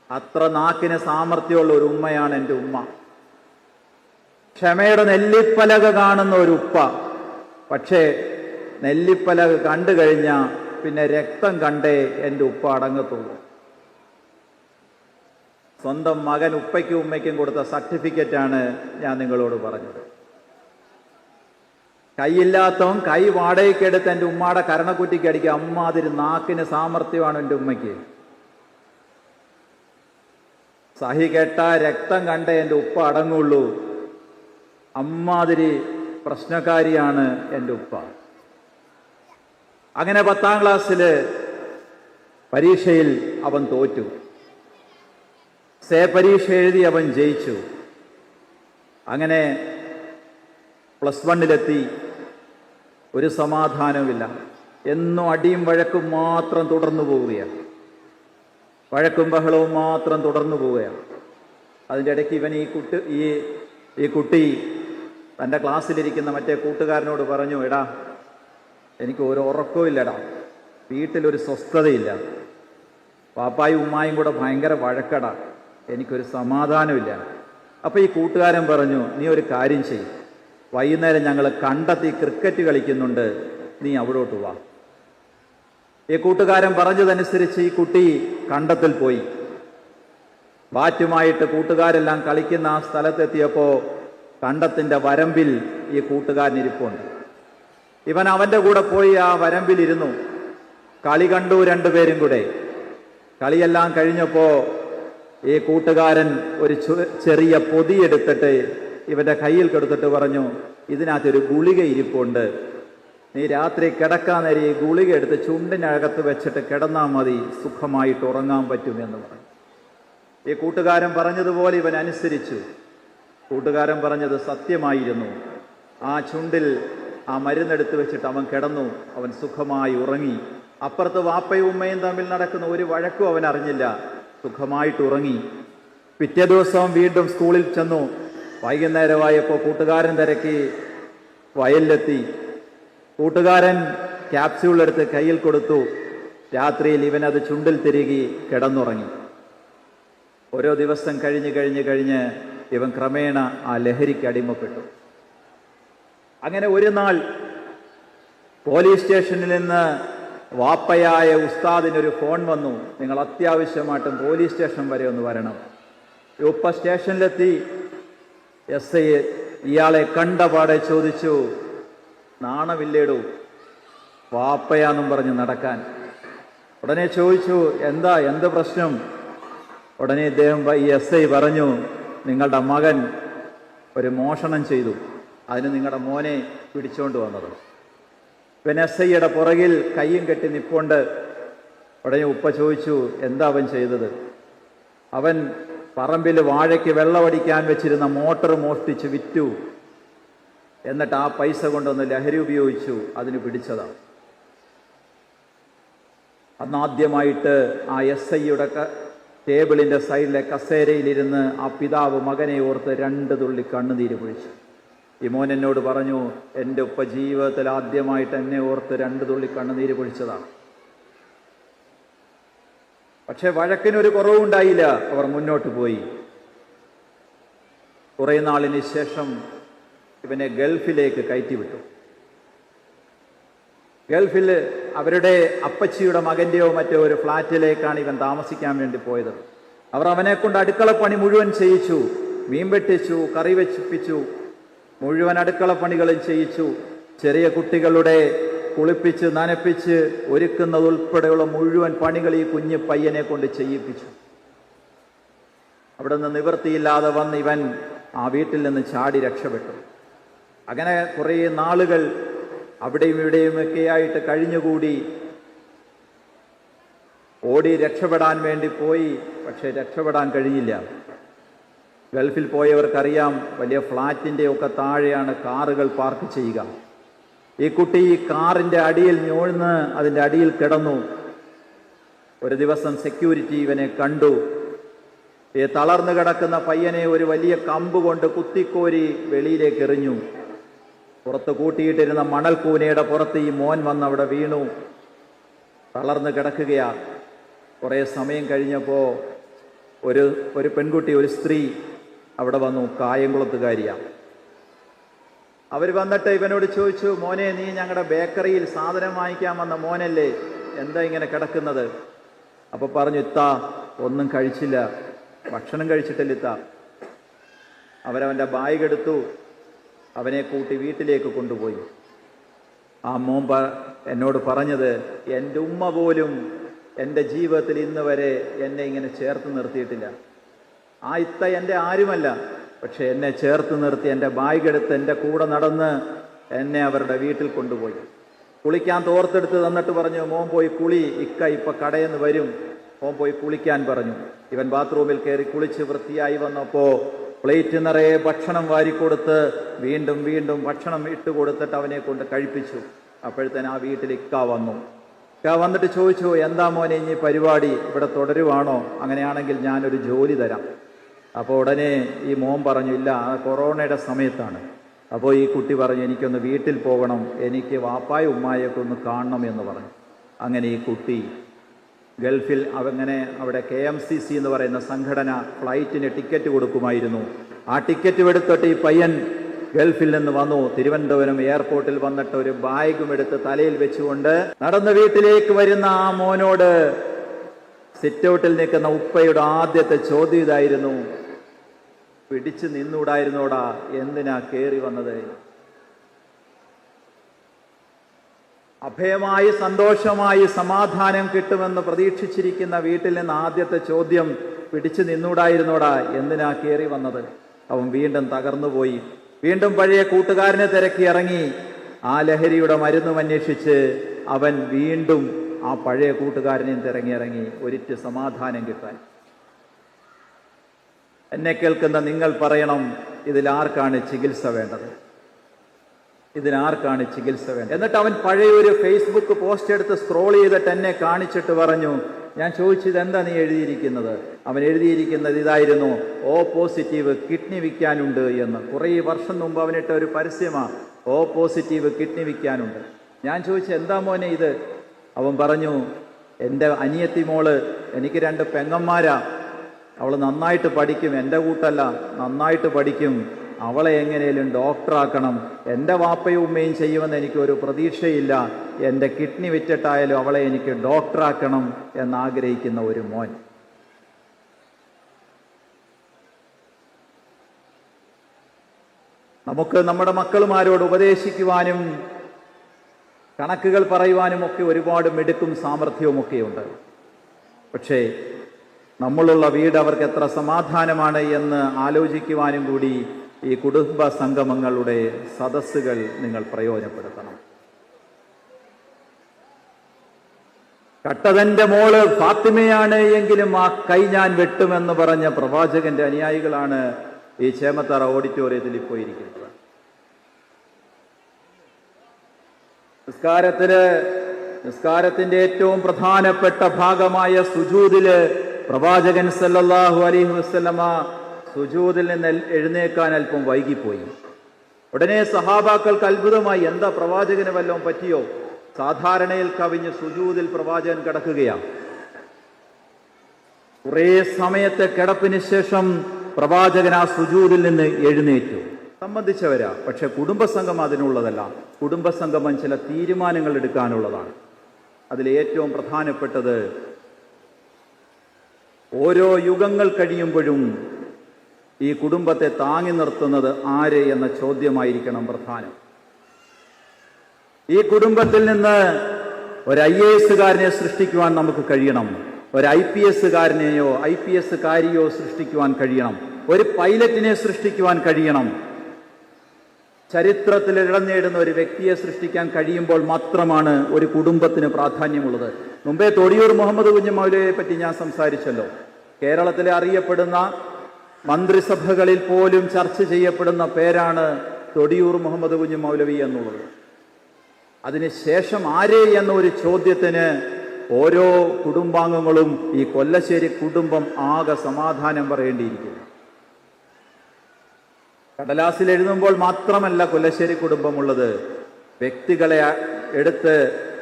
അത്ര നാക്കിന് സാമർഥ്യമുള്ള ഒരു ഉമ്മയാണ് എൻ്റെ ഉമ്മ. ക്ഷമയുടെ നെല്ലിപ്പലക കാണുന്ന ഒരു ഉപ്പ. പക്ഷേ നെല്ലിപ്പലക കണ്ടു കഴിഞ്ഞാൽ പിന്നെ രക്തം കണ്ടേ എൻ്റെ ഉപ്പ അടങ്ങത്തുള്ളൂ. സ്വന്തം മകൻ ഉപ്പയ്ക്കും ഉമ്മയ്ക്കും കൊടുത്ത സർട്ടിഫിക്കറ്റാണ് ഞാൻ നിങ്ങളോട് പറഞ്ഞത്. കൈയില്ലാത്തവൻ കൈ വാടകയ്ക്കെടുത്ത് എൻ്റെ ഉമ്മയുടെ കരണക്കുറ്റിക്ക് അടിക്കുക, അമ്മാതിരി നാക്കിന് സാമർഥ്യമാണ് എൻ്റെ ഉമ്മയ്ക്ക്. സഹി കേട്ട രക്തം കണ്ട എൻ്റെ ഉപ്പ അടങ്ങുള്ളൂ. അമ്മാതിരി പ്രശ്നക്കാരിയാണ് എൻ്റെ ഉപ്പ. അങ്ങനെ 10ാം ക്ലാസ്സില് പരീക്ഷയിൽ അവൻ തോറ്റു. പരീക്ഷ എഴുതി അവൻ ജയിച്ചു. അങ്ങനെ +1 ഒരു സമാധാനവുമില്ല. എന്നും അടിയും വഴക്കും മാത്രം തുടർന്നു പോവുകയാണ്. വഴക്കും ബഹളവും മാത്രം തുടർന്നു പോവുകയാണ്. അതിൻ്റെ ഇടയ്ക്ക് ഇവൻ ഈ കുട്ടി തൻ്റെ ക്ലാസ്സിലിരിക്കുന്ന മറ്റേ കൂട്ടുകാരനോട് പറഞ്ഞു, എടാ എനിക്ക് ഒരു ഉറക്കവും ഇല്ലടാ, വീട്ടിലൊരു സ്വസ്ഥതയില്ല, പാപ്പായും ഉമ്മായും കൂടെ ഭയങ്കര വഴക്കടാ, എനിക്കൊരു സമാധാനമില്ല. അപ്പോൾ ഈ കൂട്ടുകാരൻ പറഞ്ഞു, നീ ഒരു കാര്യം ചെയ്യും, വൈകുന്നേരം ഞങ്ങൾ കണ്ടെത്തി ക്രിക്കറ്റ് കളിക്കുന്നുണ്ട്, നീ അവിടോട്ട് വാ. ഈ കൂട്ടുകാരൻ പറഞ്ഞതനുസരിച്ച് ഈ കുട്ടി കണ്ടത്തിൽ പോയി. ബാറ്റുമായിട്ട് കൂട്ടുകാരെല്ലാം കളിക്കുന്ന ആ സ്ഥലത്തെത്തിയപ്പോൾ കണ്ടത്തിൻ്റെ വരമ്പിൽ ഈ കൂട്ടുകാരൻ ഇരിപ്പുണ്ട്. ഇവൻ അവൻ്റെ കൂടെ പോയി ആ വരമ്പിലിരുന്നു. കളി കണ്ടു രണ്ടുപേരും കൂടെ. കളിയെല്ലാം കഴിഞ്ഞപ്പോൾ ഈ കൂട്ടുകാരൻ ഒരു ചെറിയ പൊതിയെടുത്തിട്ട് ഇവൻ്റെ കയ്യിൽ കൊടുത്തിട്ട് പറഞ്ഞു, ഇതിനകത്തൊരു ഗുളിക ഇരിപ്പുണ്ട്, നീ രാത്രി കിടക്കാൻ നേരം ഈ ഗുളിക എടുത്ത് ചുണ്ടിനകത്ത് വെച്ചിട്ട് കിടന്നാൽ മതി, സുഖമായിട്ട് ഉറങ്ങാൻ പറ്റുമെന്ന് പറഞ്ഞു. ഈ കൂട്ടുകാരൻ പറഞ്ഞതുപോലെ ഇവൻ അനുസരിച്ചു. കൂട്ടുകാരൻ പറഞ്ഞത് സത്യമായിരുന്നു. ആ ചുണ്ടിൽ ആ മരുന്നെടുത്ത് വെച്ചിട്ട് അവൻ കിടന്നു. അവൻ സുഖമായി ഉറങ്ങി. അപ്പുറത്ത് വാപ്പയും ഉമ്മയും തമ്മിൽ നടക്കുന്ന ഒരു വഴക്കും അവൻ അറിഞ്ഞില്ല. സുഖമായിട്ട് ഉറങ്ങി. പിറ്റേ ദിവസം വീണ്ടും സ്കൂളിൽ ചെന്നു. വൈകുന്നേരമായപ്പോൾ കൂട്ടുകാരൻ തിരക്കി വയലിലെത്തി. കൂട്ടുകാരൻ ക്യാപ്സ്യൂളെടുത്ത് കയ്യിൽ കൊടുത്തു. രാത്രിയിൽ ഇവനത് ചുണ്ടിൽ തിരുകി കിടന്നുറങ്ങി. ഓരോ ദിവസം കഴിഞ്ഞ് ഇവൻ ക്രമേണ ആ ലഹരിക്ക് അടിമപ്പെട്ടു. അങ്ങനെ ഒരു നാൾ പോലീസ് സ്റ്റേഷനിൽ നിന്ന് വാപ്പയായ ഉസ്താദിനൊരു ഫോൺ വന്നു, നിങ്ങൾ അത്യാവശ്യമായിട്ടും പോലീസ് സ്റ്റേഷൻ വരെ ഒന്ന് വരണം. ഉപ്പ സ്റ്റേഷനിലെത്തി. SI ഇയാളെ കണ്ടപാടെ ചോദിച്ചു, നാണമില്ലേടൂ വാപ്പയാന്നും പറഞ്ഞ് നടക്കാൻ? ഉടനെ ചോദിച്ചു, എന്ത് പ്രശ്നം? ഉടനെ ഇദ്ദേഹം ഈ SI പറഞ്ഞു, നിങ്ങളുടെ മകൻ ഒരു മോഷണം ചെയ്തു, അതിന് നിങ്ങളുടെ മോനെ പിടിച്ചുകൊണ്ട് വന്നത്. പിന്നെ SIയുടെ പുറകിൽ കയ്യും കെട്ടി നിപ്പുണ്ട്. ഉടനെ ഉപ്പ ചോദിച്ചു, എന്താ അവൻ ചെയ്തത്? അവൻ പറമ്പിൽ വാഴയ്ക്ക് വെള്ളമടിക്കാൻ വെച്ചിരുന്ന മോട്ടർ മോഷ്ടിച്ച് വിറ്റു, എന്നിട്ട് ആ പൈസ കൊണ്ടൊന്ന് ലഹരി ഉപയോഗിച്ചു, അതിന് പിടിച്ചതാണ്. അന്നാദ്യമായിട്ട് ആ SIയുടെ ടേബിളിൻ്റെ സൈഡിലെ കസേരയിലിരുന്ന് ആ പിതാവ് മകനെ ഓർത്ത് 2 തുള്ളി കണ്ണുനീര് പൊഴിച്ചു. ഈ മോൻ എന്നോട് പറഞ്ഞു, എൻ്റെ ഉപ്പ ജീവിതത്തിൽ ആദ്യമായിട്ട് എന്നെ ഓർത്ത് 2 തുള്ളി കണ്ണുനീര് പൊഴിച്ചതാണ്. പക്ഷെ വഴക്കിനൊരു കുറവുണ്ടായില്ല. അവർ മുന്നോട്ട് പോയി. കുറേ നാളിന് ശേഷം ഇവനെ ഗൾഫിലേക്ക് കയറ്റിവിട്ടു. ഗൾഫിൽ അവരുടെ അപ്പച്ചിയുടെ മകൻ്റെയോ മറ്റോ ഒരു ഫ്ലാറ്റിലേക്കാണ് ഇവൻ താമസിക്കാൻ വേണ്ടി പോയത്. അവർ അവനെ കൊണ്ട് അടുക്കളപ്പണി മുഴുവൻ ചെയ്യിച്ചു. മീൻ വെട്ടിച്ചു, കറി വെച്ചിപ്പിച്ചു, മുഴുവൻ അടുക്കളപ്പണികളും ചെയ്യിച്ചു. ചെറിയ കുട്ടികളുടെ കുളിപ്പിച്ച് നനപ്പിച്ച് ഒരുക്കുന്നതുൾപ്പെടെയുള്ള മുഴുവൻ പണികൾ ഈ കുഞ്ഞു പയ്യനെ കൊണ്ട് ചെയ്യിപ്പിച്ചു. അവിടെ നിന്ന് നിവൃത്തിയില്ലാതെ വന്ന് ഇവൻ ആ വീട്ടിൽ നിന്ന് ചാടി രക്ഷപ്പെട്ടു. അങ്ങനെ കുറേ നാളുകൾ അവിടെയും ഇവിടെയുമൊക്കെയായിട്ട് കഴിഞ്ഞുകൂടി. ഓടി രക്ഷപ്പെടാൻ വേണ്ടി പോയി, പക്ഷെ രക്ഷപ്പെടാൻ കഴിഞ്ഞില്ല. ഗൾഫിൽ പോയവർക്കറിയാം, വലിയ ഫ്ലാറ്റിൻ്റെ ഒക്കെ താഴെയാണ് കാറുകൾ പാർക്ക് ചെയ്യുക. ഈ കുട്ടി ഈ കാറിൻ്റെ അടിയിൽ ഞോഴ്ന്ന് അതിൻ്റെ അടിയിൽ കിടന്നു. ഒരു ദിവസം സെക്യൂരിറ്റി ഇവനെ കണ്ടു. ഈ തളർന്നു കിടക്കുന്ന പയ്യനെ ഒരു വലിയ കമ്പ് കൊണ്ട് കുത്തിക്കോരി വെളിയിലേക്ക് എറിഞ്ഞു. പുറത്ത് കൂട്ടിയിട്ടിരുന്ന മണൽക്കൂനയുടെ പുറത്ത് ഈ മോൻ വന്ന് അവിടെ വീണു. തളർന്ന് കിടക്കുകയാ. കുറേ സമയം കഴിഞ്ഞപ്പോൾ ഒരു പെൺകുട്ടി, ഒരു സ്ത്രീ അവിടെ വന്നു. കായംകുളത്തുകാരിയാണ്. അവർ വന്നിട്ട് ഇവനോട് ചോദിച്ചു, മോനെ, നീ ഞങ്ങളുടെ ബേക്കറിയിൽ സാധനം വാങ്ങിക്കാൻ വന്ന മോനല്ലേ, എന്താ ഇങ്ങനെ കിടക്കുന്നത്? അപ്പോൾ പറഞ്ഞു, ഇത്താ ഒന്നും കഴിച്ചില്ല, ഭക്ഷണം കഴിച്ചിട്ടില്ല ഇത്താ. അവരവൻ്റെ ബാഗ് എടുത്തു, അവനെ കൂട്ടി വീട്ടിലേക്ക് കൊണ്ടുപോയി. ആ മോൻ എന്നോട് പറഞ്ഞത്, എൻ്റെ ഉമ്മ പോലും എൻ്റെ ജീവിതത്തിൽ ഇന്ന് വരെ എന്നെ ഇങ്ങനെ ചേർത്ത് നിർത്തിയിട്ടില്ല. ആ ഇത്ത എൻ്റെ ആരുമല്ല, പക്ഷെ എന്നെ ചേർത്ത് നിർത്തി എൻ്റെ ബാഗെടുത്ത് എൻ്റെ കൂടെ നടന്ന് എന്നെ അവരുടെ വീട്ടിൽ കൊണ്ടുപോയി. കുളിക്കാൻ തോർത്തെടുത്ത് തന്നിട്ട് പറഞ്ഞു, മോൻ പോയി കുളി, ഇക്ക ഇപ്പം കടയിൽ നിന്ന് വരും, മോൻ പോയി കുളിക്കാൻ പറഞ്ഞു. ഇവൻ ബാത്റൂമിൽ കയറി കുളിച്ച് വൃത്തിയായി വന്നപ്പോൾ പ്ലേറ്റ് നിറയെ ഭക്ഷണം വാരിക്കൊടുത്ത് വീണ്ടും വീണ്ടും ഭക്ഷണം ഇട്ട് കൊടുത്തിട്ട് അവനെ കൊണ്ട് കഴിപ്പിച്ചു. അപ്പോഴത്തേന് ആ വീട്ടിൽ ഇക്ക വന്നു. ഇക്ക വന്നിട്ട് ചോദിച്ചു, എന്താ മോനെ ഇനി പരിപാടി, ഇവിടെ തുടരുവാണോ? അങ്ങനെയാണെങ്കിൽ ഞാനൊരു ജോലി തരാം. അപ്പോൾ ഉടനെ ഈ മോൻ പറഞ്ഞു, ഇല്ല, കൊറോണയുടെ സമയത്താണ്. അപ്പോൾ ഈ കുട്ടി പറഞ്ഞു, എനിക്കൊന്ന് വീട്ടിൽ പോകണം, എനിക്ക് വാപ്പായ ഉമ്മായൊക്കെ ഒന്ന് കാണണം എന്ന് പറഞ്ഞു. അങ്ങനെ ഈ കുട്ടി ഗൾഫിൽ അങ്ങനെ അവിടെ KMCC എന്ന് പറയുന്ന സംഘടന ഫ്ലൈറ്റിന് ടിക്കറ്റ് കൊടുക്കുമായിരുന്നു. ആ ടിക്കറ്റ് എടുത്തിട്ട് ഈ പയ്യൻ ഗൾഫിൽ നിന്ന് വന്നു. തിരുവനന്തപുരം എയർപോർട്ടിൽ വന്നിട്ട് ഒരു ബാഗും എടുത്ത് തലയിൽ വെച്ചുകൊണ്ട് നടന്ന് വീട്ടിലേക്ക് വരുന്ന ആ മോനോട് സിറ്റൗട്ടിൽ നിൽക്കുന്ന ഉപ്പയുടെ ആദ്യത്തെ ചോദ്യം ഇതായിരുന്നു, പിടിച്ചു നിന്നൂടായിരുന്നോടാ, എന്തിനാ കയറി വന്നത്? അഭയമായി സന്തോഷമായി സമാധാനം കിട്ടുമെന്ന് പ്രതീക്ഷിച്ചിരിക്കുന്ന വീട്ടിൽ നിന്ന് ആദ്യത്തെ ചോദ്യം, പിടിച്ചു നിന്നൂടായിരുന്നോടാ, എന്തിനാ കയറി വന്നത്? അവൻ വീണ്ടും തകർന്നുപോയി. വീണ്ടും പഴയ കൂട്ടുകാരനെ തിരക്കി ഇറങ്ങി. ആ ലഹരിയുടെ മരുന്നും അന്വേഷിച്ച് അവൻ വീണ്ടും ആ പഴയ കൂട്ടുകാരനെയും തിരങ്ങിയിറങ്ങി ഒരിറ്റ് സമാധാനം കിട്ടാൻ. എന്നെ കേൾക്കുന്ന നിങ്ങൾ പറയണം, ഇതിലാർക്കാണ് ചികിത്സ വേണ്ടത്? ഇതിനാർക്കാണ് ചികിത്സ വേണ്ടത്? എന്നിട്ട് അവൻ പഴയൊരു ഫേസ്ബുക്ക് പോസ്റ്റ് എടുത്ത് സ്ക്രോൾ ചെയ്തിട്ട് എന്നെ കാണിച്ചിട്ട് പറഞ്ഞു, ഞാൻ ചോദിച്ചത് എന്താ നീ എഴുതിയിരിക്കുന്നത്? അവൻ എഴുതിയിരിക്കുന്നത് ഇതായിരുന്നു, O പോസിറ്റീവ് കിഡ്നി വിൽക്കാനുണ്ട് എന്ന്. കുറേ വർഷം മുമ്പ് അവനിട്ട ഒരു പരസ്യമാണ്, O പോസിറ്റീവ് കിഡ്നി വിൽക്കാനുണ്ട്. ഞാൻ ചോദിച്ചു, എന്താ മോനെ ഇത്? അവൻ പറഞ്ഞു, എൻ്റെ അനിയത്തി മോള്, എനിക്ക് 2 പെങ്ങന്മാരാ, അവൾ നന്നായിട്ട് പഠിക്കും, എൻ്റെ കൂട്ടല്ല, നന്നായിട്ട് പഠിക്കും, അവളെ എങ്ങനെയും ഡോക്ടറാക്കണം. എൻ്റെ വാപ്പയും ഉമ്മയും ചെയ്യുമെന്ന് എനിക്കൊരു പ്രതീക്ഷയില്ല, എൻ്റെ കിഡ്നി വിറ്റിട്ടായാലും അവളെ എനിക്ക് ഡോക്ടറാക്കണം എന്നാഗ്രഹിക്കുന്ന ഒരു മോൻ. നമുക്ക് നമ്മുടെ മക്കളുമാരോട് ഉപദേശിക്കുവാനും കണക്കുകൾ പറയുവാനും ഒക്കെ ഒരുപാട് മിടുക്കും സാമർഥ്യവും ഒക്കെയുണ്ട്. പക്ഷേ നമ്മളുള്ള വീട് അവർക്ക് എത്ര സമാധാനമാണ് എന്ന് ആലോചിക്കുവാനും കൂടി ഈ കുടുംബ സംഗമങ്ങളുടെ സദസ്സുകൾ നിങ്ങൾ പ്രയോജനപ്പെടുത്തണം. കട്ടതന്റെ മോള് ഫാത്തിമയാണ് എങ്കിലും ആ കൈ ഞാൻ വെട്ടുമെന്ന് പറഞ്ഞ പ്രവാചകന്റെ അനുയായികളാണ് ഈ ചേമത്തറ ഓഡിറ്റോറിയത്തിൽ ഇപ്പോൾ ഇരിക്കുന്നത്. നിസ്കാരത്തിന്റെ ഏറ്റവും പ്രധാനപ്പെട്ട ഭാഗമായ സുജൂദില് പ്രവാചകൻ സല്ലല്ലാഹു അലൈഹി വസല്ലമ സുജൂദിൽ നിന്ന് എഴുന്നേക്കാൻ അല്പം വൈകിപ്പോയി. ഉടനെ സഹാബാക്കൾക്ക് അത്ഭുതമായി, എന്താ പ്രവാചകന് വല്ലതും പറ്റിയോ? സാധാരണയിൽ കവിഞ്ഞ് സുജൂദിൽ പ്രവാചകൻ കിടക്കുകയാണ്. കുറേ സമയത്തെ കിടപ്പിന് ശേഷം പ്രവാചകൻ ആ സുജൂദിൽ നിന്ന് എഴുന്നേറ്റു. സംബന്ധിച്ചവരാ, പക്ഷെ കുടുംബസംഗമം അതിനുള്ളതല്ല. കുടുംബസംഗമം ചില തീരുമാനങ്ങൾ എടുക്കാനുള്ളതാണ്. അതിൽ ഏറ്റവും പ്രധാനപ്പെട്ടത്, ഓരോ യുഗങ്ങൾ കഴിയുമ്പോഴും ഈ കുടുംബത്തെ താങ്ങി നിർത്തുന്നത് ആര് എന്ന ചോദ്യമായിരിക്കണം പ്രധാനം. ഈ കുടുംബത്തിൽ നിന്ന് ഒരു IAS-കാരനെ സൃഷ്ടിക്കുവാൻ നമുക്ക് കഴിയണം, ഒരു IPS-കാരനെയോ IPS-കാരിയോ സൃഷ്ടിക്കുവാൻ കഴിയണം, ഒരു പൈലറ്റിനെ സൃഷ്ടിക്കുവാൻ കഴിയണം. ചരിത്രത്തിൽ ഇടം നേടുന്ന ഒരു വ്യക്തിയെ സൃഷ്ടിക്കാൻ കഴിയുമ്പോൾ മാത്രമാണ് ഒരു കുടുംബത്തിന് പ്രാധാന്യമുള്ളത്. മുമ്പേ തൊടിയൂർ മുഹമ്മദ് കുഞ്ഞ് മൗലവിയെ പറ്റി ഞാൻ സംസാരിച്ചല്ലോ. കേരളത്തിലെ അറിയപ്പെടുന്ന മന്ത്രിസഭകളിൽ പോലും ചർച്ച ചെയ്യപ്പെടുന്ന പേരാണ് തൊടിയൂർ മുഹമ്മദ് കുഞ്ഞ് മൗലവി എന്നുള്ളത്. അതിനുശേഷം ആര് എന്ന ഒരു ചോദ്യത്തിന് ഓരോ കുടുംബാംഗങ്ങളും ഈ കൊല്ലശ്ശേരി കുടുംബം ആകെ സമാധാനം പറയേണ്ടിയിരിക്കുന്നു. കടലാസിൽ എഴുതുമ്പോൾ മാത്രമല്ല കൊല്ലശ്ശേരി കുടുംബമുള്ളത്, വ്യക്തികളെ എടുത്ത്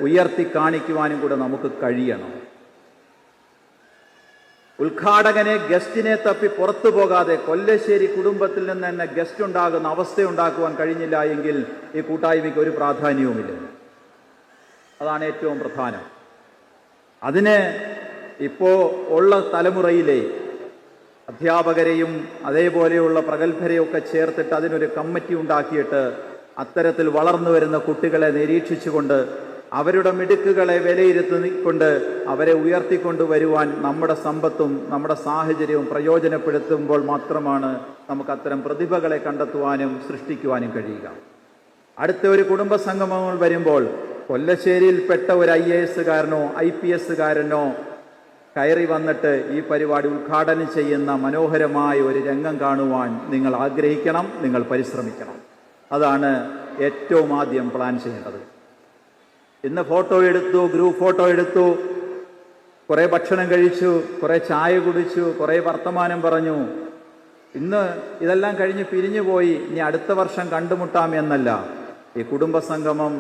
ഉയർത്തി കാണിക്കുവാനും കൂടെ നമുക്ക് കഴിയണം. ഉദ്ഘാടകനെ, ഗസ്റ്റിനെ തപ്പി പുറത്തു പോകാതെ കൊല്ലശ്ശേരി കുടുംബത്തിൽ നിന്ന് തന്നെ ഗസ്റ്റ് ഉണ്ടാകുന്ന അവസ്ഥയുണ്ടാക്കുവാൻ കഴിഞ്ഞില്ല എങ്കിൽ ഈ കൂട്ടായ്മയ്ക്ക് ഒരു പ്രാധാന്യവുമില്ല. അതാണ് ഏറ്റവും പ്രധാനം. അതിന് ഇപ്പോൾ ഉള്ള തലമുറയിലെ അധ്യാപകരെയും അതേപോലെയുള്ള പ്രഗത്ഭരെയൊക്കെ ചേർത്തിട്ട് അതിനൊരു കമ്മിറ്റി ഉണ്ടാക്കിയിട്ട് അത്തരത്തിൽ വളർന്നു വരുന്ന കുട്ടികളെ നിരീക്ഷിച്ചുകൊണ്ട് അവരുടെ മിടുക്കുകളെ വിലയിരുത്തിക്കൊണ്ട് അവരെ ഉയർത്തിക്കൊണ്ടുവരുവാൻ നമ്മുടെ സമ്പത്തും നമ്മുടെ സാഹചര്യവും പ്രയോജനപ്പെടുത്തുമ്പോൾ മാത്രമാണ് നമുക്ക് അത്തരം പ്രതിഭകളെ കണ്ടെത്തുവാനും സൃഷ്ടിക്കുവാനും കഴിയുക. അടുത്ത ഒരു കുടുംബ സംഗമങ്ങൾ വരുമ്പോൾ കൊല്ലശ്ശേരിയിൽപ്പെട്ട ഒരു IAS-കാരനോ IPS-കാരനോ കയറി വന്നിട്ട് ഈ പരിപാടി ഉദ്ഘാടനം ചെയ്യുന്ന മനോഹരമായ ഒരു രംഗം കാണുവാൻ നിങ്ങൾ ആഗ്രഹിക്കണം, നിങ്ങൾ പരിശ്രമിക്കണം. അതാണ് ഏറ്റവും ആദ്യം പ്ലാൻ ചെയ്യേണ്ടത്. ഇന്ന് ഫോട്ടോ എടുത്തു, ഗ്രൂപ്പ് ഫോട്ടോ എടുത്തു, കുറേ ഭക്ഷണം കഴിച്ചു, കുറേ ചായ കുടിച്ചു, കുറേ വർത്തമാനം പറഞ്ഞു. ഇന്ന് ഇതെല്ലാം കഴിഞ്ഞ് പിരിഞ്ഞു പോയി, ഇനി അടുത്ത വർഷം കണ്ടുമുട്ടാം എന്നല്ല. ഈ കുടുംബ സംഗമം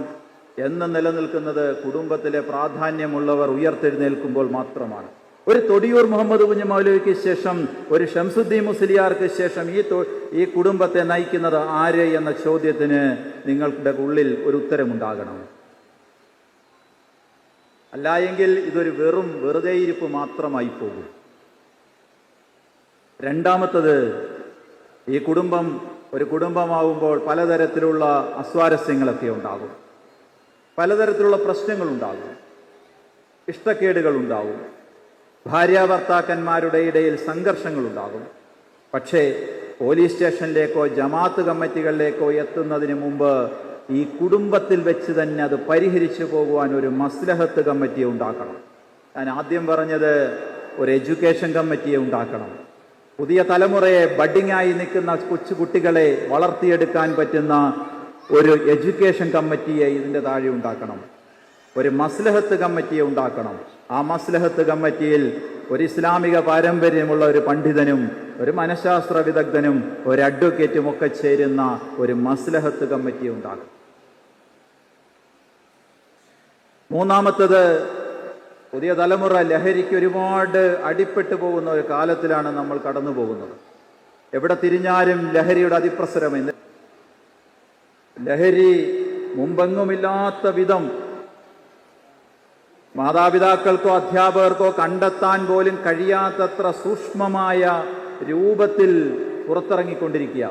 എന്ന് നിലനിൽക്കുന്നത് കുടുംബത്തിലെ പ്രാധാന്യമുള്ളവർ ഉയർത്തെഴുന്നേൽക്കുമ്പോൾ മാത്രമാണ്. ഒരു തൊടിയൂർ മുഹമ്മദ് കുഞ്ഞ് മൗലവിക്ക് ശേഷം, ഒരു ഷംസുദ്ദീൻ മുസ്ലിയാർക്ക് ശേഷം ഈ കുടുംബത്തെ നയിക്കുന്നത് ആര് എന്ന ചോദ്യത്തിന് നിങ്ങളുടെ ഉള്ളിൽ ഒരു ഉത്തരമുണ്ടാകണം. അല്ല എങ്കിൽ ഇതൊരു വെറുതെ ഇരിപ്പ് മാത്രമായി പോകും. രണ്ടാമത്തത്, ഈ കുടുംബം ഒരു കുടുംബമാവുമ്പോൾ പലതരത്തിലുള്ള അസ്വാരസ്യങ്ങളൊക്കെ ഉണ്ടാകും, പലതരത്തിലുള്ള പ്രശ്നങ്ങളുണ്ടാകും, ഇഷ്ടക്കേടുകളുണ്ടാകും, ഭാര്യാഭർത്താക്കന്മാരുടെ ഇടയിൽ സംഘർഷങ്ങളുണ്ടാകും. പക്ഷേ പോലീസ് സ്റ്റേഷനിലേക്കോ ജമാഅത്ത് കമ്മിറ്റികളിലേക്കോ എത്തുന്നതിന് മുമ്പ് ഈ കുടുംബത്തിൽ വെച്ച് തന്നെ അത് പരിഹരിച്ചു പോകുവാൻ ഒരു മസ്ലഹത്ത് കമ്മിറ്റിയെ ഉണ്ടാക്കണം. ഞാൻ ആദ്യം പറഞ്ഞത് ഒരു എഡ്യൂക്കേഷൻ കമ്മിറ്റിയെ ഉണ്ടാക്കണം. പുതിയ തലമുറയെ ബഡിങ്ങായി നിൽക്കുന്ന കൊച്ചു കുട്ടികളെ വളർത്തിയെടുക്കാൻ പറ്റുന്ന ഒരു എഡ്യൂക്കേഷൻ കമ്മിറ്റിയെ ഇതിൻ്റെ താഴെ ഉണ്ടാക്കണം. ഒരു മസ്ലഹത്ത് കമ്മിറ്റിയെ ഉണ്ടാക്കണം. ആ മസ്ലഹത്ത് കമ്മിറ്റിയിൽ ഒരു ഇസ്ലാമിക പാരമ്പര്യമുള്ള ഒരു പണ്ഡിതനും ഒരു മനഃശാസ്ത്ര വിദഗ്ധനും ഒരു അഡ്വക്കേറ്റും ഒക്കെ ചേരുന്ന ഒരു മസ്ലഹത്ത് കമ്മിറ്റിയെ ഉണ്ടാക്കും. മൂന്നാമത്തത്, പുതിയ തലമുറ ലഹരിക്ക് ഒരുപാട് അടിപ്പെട്ടു പോകുന്ന ഒരു കാലത്തിലാണ് നമ്മൾ കടന്നു പോകുന്നത്. എവിടെ തിരിഞ്ഞാലും ലഹരിയുടെ അതിപ്രസരം. ലഹരി മുമ്പെങ്ങുമില്ലാത്ത വിധം മാതാപിതാക്കൾക്കോ അധ്യാപകർക്കോ കണ്ടെത്താൻ പോലും കഴിയാത്തത്ര സൂക്ഷ്മമായ രൂപത്തിൽ പുറത്തിറങ്ങിക്കൊണ്ടിരിക്കുക.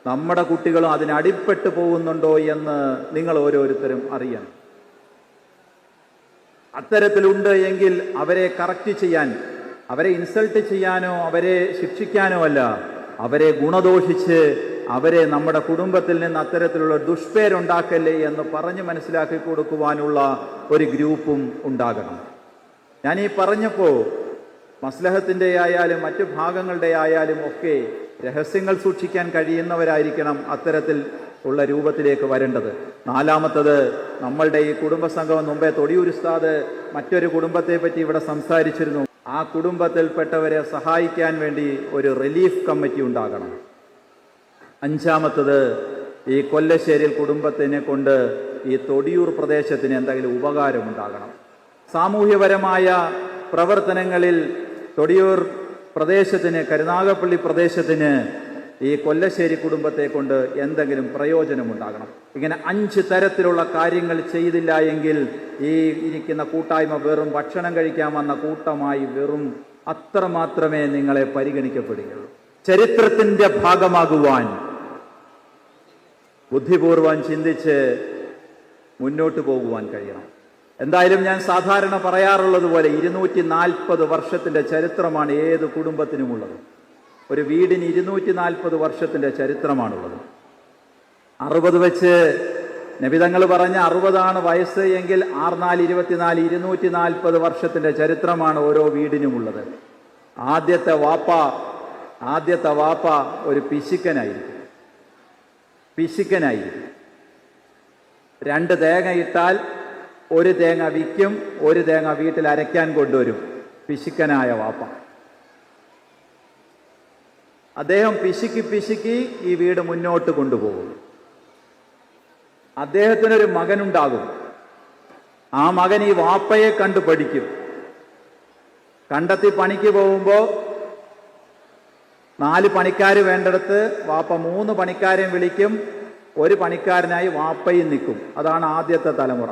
നമ്മുടെ കുട്ടികളും അതിനടിപ്പെട്ടു പോകുന്നുണ്ടോ എന്ന് നിങ്ങൾ ഓരോരുത്തരും അറിയണം. അത്തരത്തിലുണ്ട് എങ്കിൽ അവരെ കറക്റ്റ് ചെയ്യാൻ, അവരെ ഇൻസൾട്ട് ചെയ്യാനോ അവരെ ശിക്ഷിക്കാനോ അല്ല, അവരെ ഗുണദോഷിച്ച് അവരെ നമ്മുടെ കുടുംബത്തിൽ നിന്ന് അത്തരത്തിലുള്ള ദുഷ്പേരുണ്ടാക്കല്ലേ എന്ന് പറഞ്ഞ് മനസ്സിലാക്കി കൊടുക്കുവാനുള്ള ഒരു ഗ്രൂപ്പും ഉണ്ടാകണം. ഞാനീ പറഞ്ഞപ്പോൾ മസ്ലഹത്തിൻ്റെ ആയാലും മറ്റു ഭാഗങ്ങളുടെ ആയാലും ഒക്കെ രഹസ്യങ്ങൾ സൂക്ഷിക്കാൻ കഴിയുന്നവരായിരിക്കണം അത്തരത്തിൽ ഉള്ള രൂപത്തിലേക്ക് വരേണ്ടത്. നാലാമത്തത്, നമ്മളുടെ ഈ കുടുംബസംഗമം മുമ്പേ തൊടിയൂർ ഉസ്താദ് മറ്റൊരു കുടുംബത്തെ പറ്റി ഇവിടെ സംസാരിച്ചിരുന്നു. ആ കുടുംബത്തിൽപ്പെട്ടവരെ സഹായിക്കാൻ വേണ്ടി ഒരു റിലീഫ് കമ്മിറ്റി ഉണ്ടാകണം. അഞ്ചാമത്തത്, ഈ കൊല്ലശ്ശേരിയിൽ കുടുംബത്തിനെ കൊണ്ട് ഈ തൊടിയൂർ പ്രദേശത്തിന് എന്തെങ്കിലും ഉപകാരമുണ്ടാകണം. സാമൂഹ്യപരമായ പ്രവർത്തനങ്ങളിൽ തൊടിയൂർ പ്രദേശത്തിന്, കരുനാഗപ്പള്ളി പ്രദേശത്തിന് ഈ കൊല്ലശ്ശേരി കുടുംബത്തെ കൊണ്ട് എന്തെങ്കിലും പ്രയോജനമുണ്ടാകണം. ഇങ്ങനെ 5 തരത്തിലുള്ള കാര്യങ്ങൾ ചെയ്തില്ല എങ്കിൽ ഈ ഇരിക്കുന്ന കൂട്ടായ്മ വെറും ഭക്ഷണം കഴിക്കാൻ വന്ന കൂട്ടമായി വെറും അത്ര മാത്രമേ നിങ്ങളെ പരിഗണിക്കപ്പെടുകയുള്ളൂ. ചരിത്രത്തിൻ്റെ ഭാഗമാകുവാൻ ബുദ്ധിപൂർവം ചിന്തിച്ച് മുന്നോട്ട് പോകുവാൻ കഴിയണം. എന്തായാലും ഞാൻ സാധാരണ പറയാറുള്ളത് പോലെ 240 വർഷത്തിൻ്റെ ചരിത്രമാണ് ഏത് കുടുംബത്തിനുമുള്ളത്. ഒരു വീടിന് 240 വർഷത്തിൻ്റെ ചരിത്രമാണുള്ളത്. 60 വെച്ച് നബിതങ്ങൾ പറഞ്ഞ 60 വയസ്സ് എങ്കിൽ 6×4 24, 240 വർഷത്തിൻ്റെ ചരിത്രമാണ് ഓരോ വീടിനുമുള്ളത്. ആദ്യത്തെ വാപ്പ ഒരു പിശുക്കനായിരിക്കും. 2 തേങ്ങ ഇട്ടാൽ 1 തേങ്ങ വിൽക്കും, 1 തേങ്ങ വീട്ടിൽ അരയ്ക്കാൻ കൊണ്ടുവരും. പിശുക്കനായ വാപ്പ. അദ്ദേഹം പിശുക്കി ഈ വീട് മുന്നോട്ട് കൊണ്ടുപോകും. അദ്ദേഹത്തിനൊരു മകനുണ്ടാകും. ആ മകൻ ഈ വാപ്പയെ കണ്ടു പഠിക്കും. കണ്ടെത്തി പണിക്ക് പോകുമ്പോൾ 4 പണിക്കാർ വേണ്ടിടത്ത് വാപ്പ 3 പണിക്കാരെയും വിളിക്കും. 1 പണിക്കാരനായി വാപ്പയും നിൽക്കും. അതാണ് ആദ്യത്തെ തലമുറ.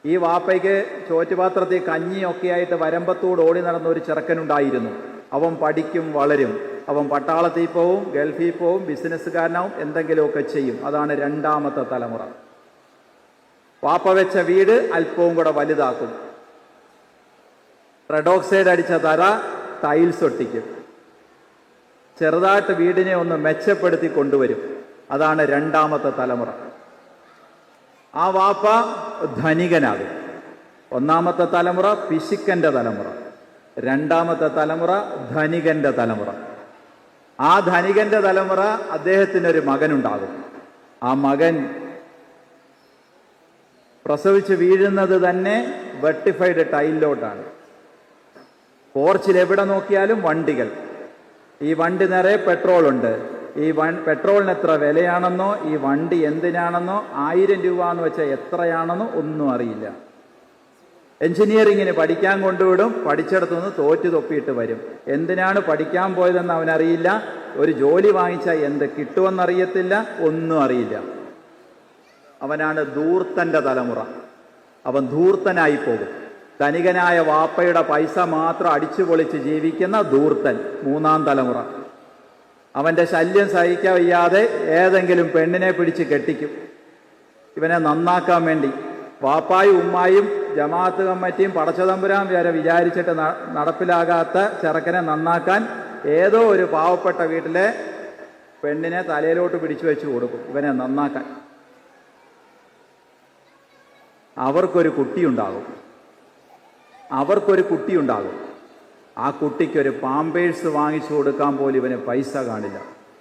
ഈ വാപ്പയ്ക്ക് ചോറ്റുപാത്രത്തിൽ കഞ്ഞിയൊക്കെ ആയിട്ട് വരമ്പത്തൂട് ഓടി നടന്ന ഒരു ചെറുക്കനുണ്ടായിരുന്നു. അവൻ പഠിക്കും, വളരും. അവൻ പട്ടാളത്തിൽ പോവും, ഗൾഫിൽ പോവും, ബിസിനസ്സുകാരനാവും, എന്തെങ്കിലുമൊക്കെ ചെയ്യും. അതാണ് 2ാമത്തെ തലമുറ. വാപ്പ വെച്ച വീട് അല്പവും കൂടെ വലുതാക്കും. റെഡ് ഓക്സൈഡ് അടിച്ച തറ ടൈൽസ് ഒട്ടിക്കും. ചെറുതായിട്ട് വീടിനെ ഒന്ന് മെച്ചപ്പെടുത്തി കൊണ്ടുവരും. അതാണ് രണ്ടാമത്തെ തലമുറ. ആ വാപ്പ ധനികനാകും. ഒന്നാമത്തെ തലമുറ പിശുക്കന്റെ തലമുറ, രണ്ടാമത്തെ തലമുറ ധനികന്റെ തലമുറ. ആ ധനികന്റെ തലമുറ അദ്ദേഹത്തിനൊരു മകനുണ്ടാകും. ആ മകൻ പ്രസവിച്ച് വീഴുന്നത് തന്നെ വെർട്ടിഫൈഡ് ടൈലിലോട്ടാണ്. പോർച്ചിൽ എവിടെ നോക്കിയാലും വണ്ടികൾ. ഈ വണ്ടി നിറയെ പെട്രോളുണ്ട്. ഈ പെട്രോളിന് എത്ര വിലയാണെന്നോ ഈ വണ്ടി എന്തിനാണെന്നോ 1000 രൂപ എന്ന് വെച്ചാൽ എത്രയാണെന്നോ ഒന്നും അറിയില്ല. എഞ്ചിനീയറിങ്ങിന് പഠിക്കാൻ കൊണ്ടുവിടും. പഠിച്ചിടത്തുനിന്ന് തോറ്റു തൊപ്പിയിട്ട് വരും. എന്തിനാണ് പഠിക്കാൻ പോയതെന്ന് അവനറിയില്ല. ഒരു ജോലി വാങ്ങിച്ചാൽ എന്ത് കിട്ടുമെന്നറിയത്തില്ല, ഒന്നും അറിയില്ല. അവനാണ് ധൂർത്തന്റെ തലമുറ. അവൻ ധൂർത്തനായി പോകും. ധനികനായ വാപ്പയുടെ പൈസ മാത്രം അടിച്ചു പൊളിച്ച് ജീവിക്കുന്ന ധൂർത്തൻ, മൂന്നാം തലമുറ. അവന്റെ ശല്യം സഹിക്കാൻ വയ്യാതെ ഏതെങ്കിലും പെണ്ണിനെ പിടിച്ച് കെട്ടിക്കും ഇവനെ നന്നാക്കാൻ വേണ്ടി. വാപ്പായും ഉമ്മായും ജമാഅത്ത് കമ്മിറ്റിയും പടച്ചതമ്പുരാൻ വരെ വിചാരിച്ചിട്ട് നടപ്പിലാകാത്ത ചെറുക്കനെ നന്നാക്കാൻ ഏതോ ഒരു പാവപ്പെട്ട വീട്ടിലെ പെണ്ണിനെ തലയിലോട്ട് പിടിച്ചു വെച്ച് കൊടുക്കും ഇവനെ നന്നാക്കാൻ. അവർക്കൊരു കുട്ടിയുണ്ടാകും. ആ കുട്ടിക്കൊരു പാമ്പേഴ്സ് വാങ്ങിച്ചു കൊടുക്കാൻ പോലും ഇവന് പൈസ കാണില്ല.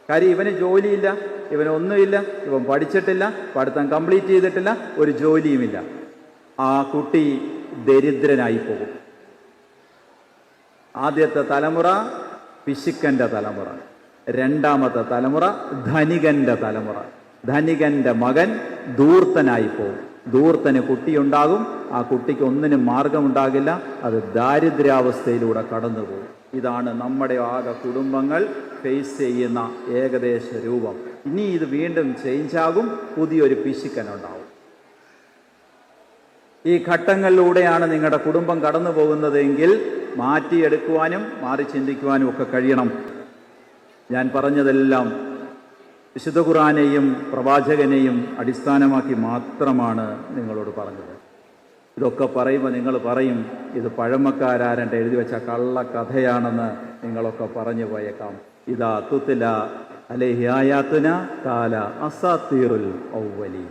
കാര്യം ഇവന് ജോലിയില്ല, ഇവനൊന്നുമില്ല, ഇവൻ പഠിച്ചിട്ടില്ല, പഠിത്തം കംപ്ലീറ്റ് ചെയ്തിട്ടില്ല, ഒരു ജോലിയുമില്ല. ആ കുട്ടി ദരിദ്രനായി പോകും. ആദ്യത്തെ തലമുറ പിശുക്കന്റെ തലമുറ, രണ്ടാമത്തെ തലമുറ ധനികന്റെ തലമുറ. ധനികന്റെ മകൻ ധൂർത്തനായി പോകും. ധൂർത്തന് കുട്ടിയുണ്ടാകും. ആ കുട്ടിക്ക് ഒന്നിനും മാർഗമുണ്ടാകില്ല. അത് ദാരിദ്ര്യാവസ്ഥയിലൂടെ കടന്നുപോകും. ഇതാണ് നമ്മുടെ ആകെ കുടുംബങ്ങൾ ഫേസ് ചെയ്യുന്ന ഏകദേശ രൂപം. ഇനി ഇത് വീണ്ടും ചേഞ്ചാകും. പുതിയൊരു പിശുക്കനുണ്ടാവും. ഈ ഘട്ടങ്ങളിലൂടെയാണ് നിങ്ങളുടെ കുടുംബം കടന്നു പോകുന്നതെങ്കിൽ മാറ്റിയെടുക്കുവാനും മാറി ചിന്തിക്കുവാനും ഒക്കെ കഴിയണം. ഞാൻ പറഞ്ഞതെല്ലാം വിശുദ്ധ ഖുർആനെയും പ്രവാചകനെയും അടിസ്ഥാനമാക്കി മാത്രമാണ് നിങ്ങളോട് പറഞ്ഞത്. ഇതൊക്കെ പറയുമ്പോൾ നിങ്ങൾ പറയും ഇത് പഴമക്കാരാരണ്ട് എഴുതി വെച്ച കള്ളക്കഥയാണെന്ന് നിങ്ങളൊക്കെ പറഞ്ഞു പോയേക്കാം. ഇതാ തുത്ല അലൈഹി ആയാത്തുന കാല അസാത്തീറുൽ ഔവലി,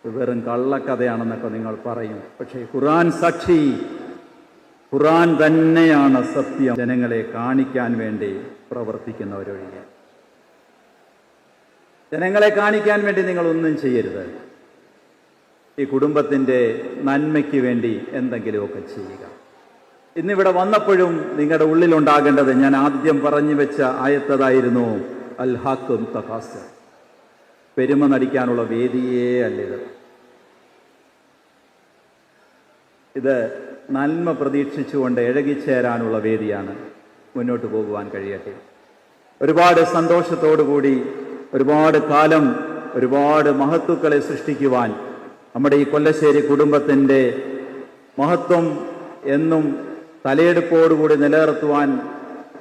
വെറും കള്ളക്കഥയാണെന്നൊക്കെ നിങ്ങൾ പറയും. പക്ഷേ ഖുർആൻ സാക്ഷി, ഖുർആൻ തന്നെയാണ് സത്യം. ജനങ്ങളെ കാണിക്കാൻ വേണ്ടി പ്രവർത്തിക്കുന്നവരൊഴികെ ജനങ്ങളെ കാണിക്കാൻ വേണ്ടി നിങ്ങളൊന്നും ചെയ്യരുത്. ഈ കുടുംബത്തിൻ്റെ നന്മയ്ക്ക് വേണ്ടി എന്തെങ്കിലുമൊക്കെ ചെയ്യുക. ഇന്നിവിടെ വന്നപ്പോഴും നിങ്ങളുടെ ഉള്ളിലുണ്ടാകേണ്ടത് ഞാൻ ആദ്യം പറഞ്ഞു വെച്ച ആയത്തതായിരുന്നു, അൽ ഹാക്കും തഖാസുർ. പെരുമ നടിക്കാനുള്ള വേദിയേ അല്ലിത്. ഇത് നന്മ പ്രതീക്ഷിച്ചുകൊണ്ട് ഇഴകിച്ചേരാനുള്ള വേദിയാണ്. മുന്നോട്ട് പോകുവാൻ കഴിയട്ടെ. ഒരുപാട് സന്തോഷത്തോടുകൂടി ഒരുപാട് കാലം ഒരുപാട് മഹത്തുക്കളെ സൃഷ്ടിക്കുവാൻ നമ്മുടെ ഈ കൊല്ലശ്ശേരി കുടുംബത്തിൻ്റെ മഹത്വം എന്നും തലയെടുപ്പോടുകൂടി നിലനിർത്തുവാൻ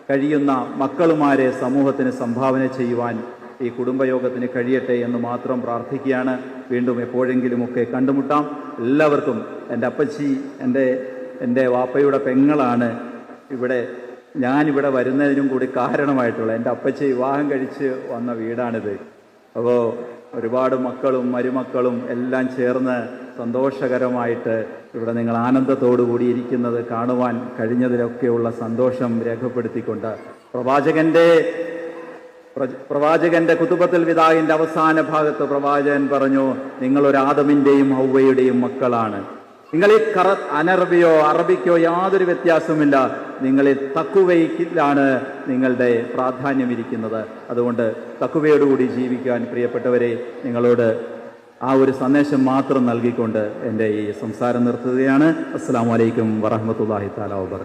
കഴിയുന്ന മക്കളുമാരെ സമൂഹത്തിന് സംഭാവന ചെയ്യുവാൻ ഈ കുടുംബയോഗത്തിന് കഴിയട്ടെ എന്ന് മാത്രം പ്രാർത്ഥിക്കുകയാണ്. വീണ്ടും എപ്പോഴെങ്കിലുമൊക്കെ കണ്ടുമുട്ടാം. എല്ലാവർക്കും എൻ്റെ അപ്പച്ചി എൻ്റെ വാപ്പയുടെ പെങ്ങളാണ് ഞാനിവിടെ വരുന്നതിനും കൂടി കാരണമായിട്ടുള്ള എൻ്റെ അപ്പച്ചി വിവാഹം കഴിച്ച് വന്ന വീടാണിത്. അപ്പോൾ ഒരുപാട് മക്കളും മരുമക്കളും എല്ലാം ചേർന്ന് സന്തോഷകരമായിട്ട് ഇവിടെ നിങ്ങൾ ആനന്ദത്തോടു കൂടി ഇരിക്കുന്നത് കാണുവാൻ കഴിഞ്ഞതിലൊക്കെയുള്ള സന്തോഷം രേഖപ്പെടുത്തിക്കൊണ്ട് പ്രവാചകന്റെ കുതുബത്തുൽ വിദാഇന്റെ അവസാന ഭാഗത്ത് പ്രവാചകൻ പറഞ്ഞു, നിങ്ങളൊരു ആദമിൻ്റെയും ഹൗവയുടെയും മക്കളാണ്. നിങ്ങളിൽ അനറബിയോ അറബിക്കോ യാതൊരു വ്യത്യാസവുമില്ല. നിങ്ങളിൽ തഖ്വയിലാണ് നിങ്ങളുടെ പ്രാധാന്യം ഇരിക്കുന്നത്. അതുകൊണ്ട് തഖ്വയോടുകൂടി ജീവിക്കാൻ പ്രിയപ്പെട്ടവരെ നിങ്ങളോട് ആ ഒരു സന്ദേശം മാത്രം നൽകിക്കൊണ്ട് എൻ്റെ ഈ സംസാരം നിർത്തുകയാണ്. അസ്സലാമു അലൈക്കും വറഹ്മത്തുള്ളാഹി തആല വബറകാതുഹു.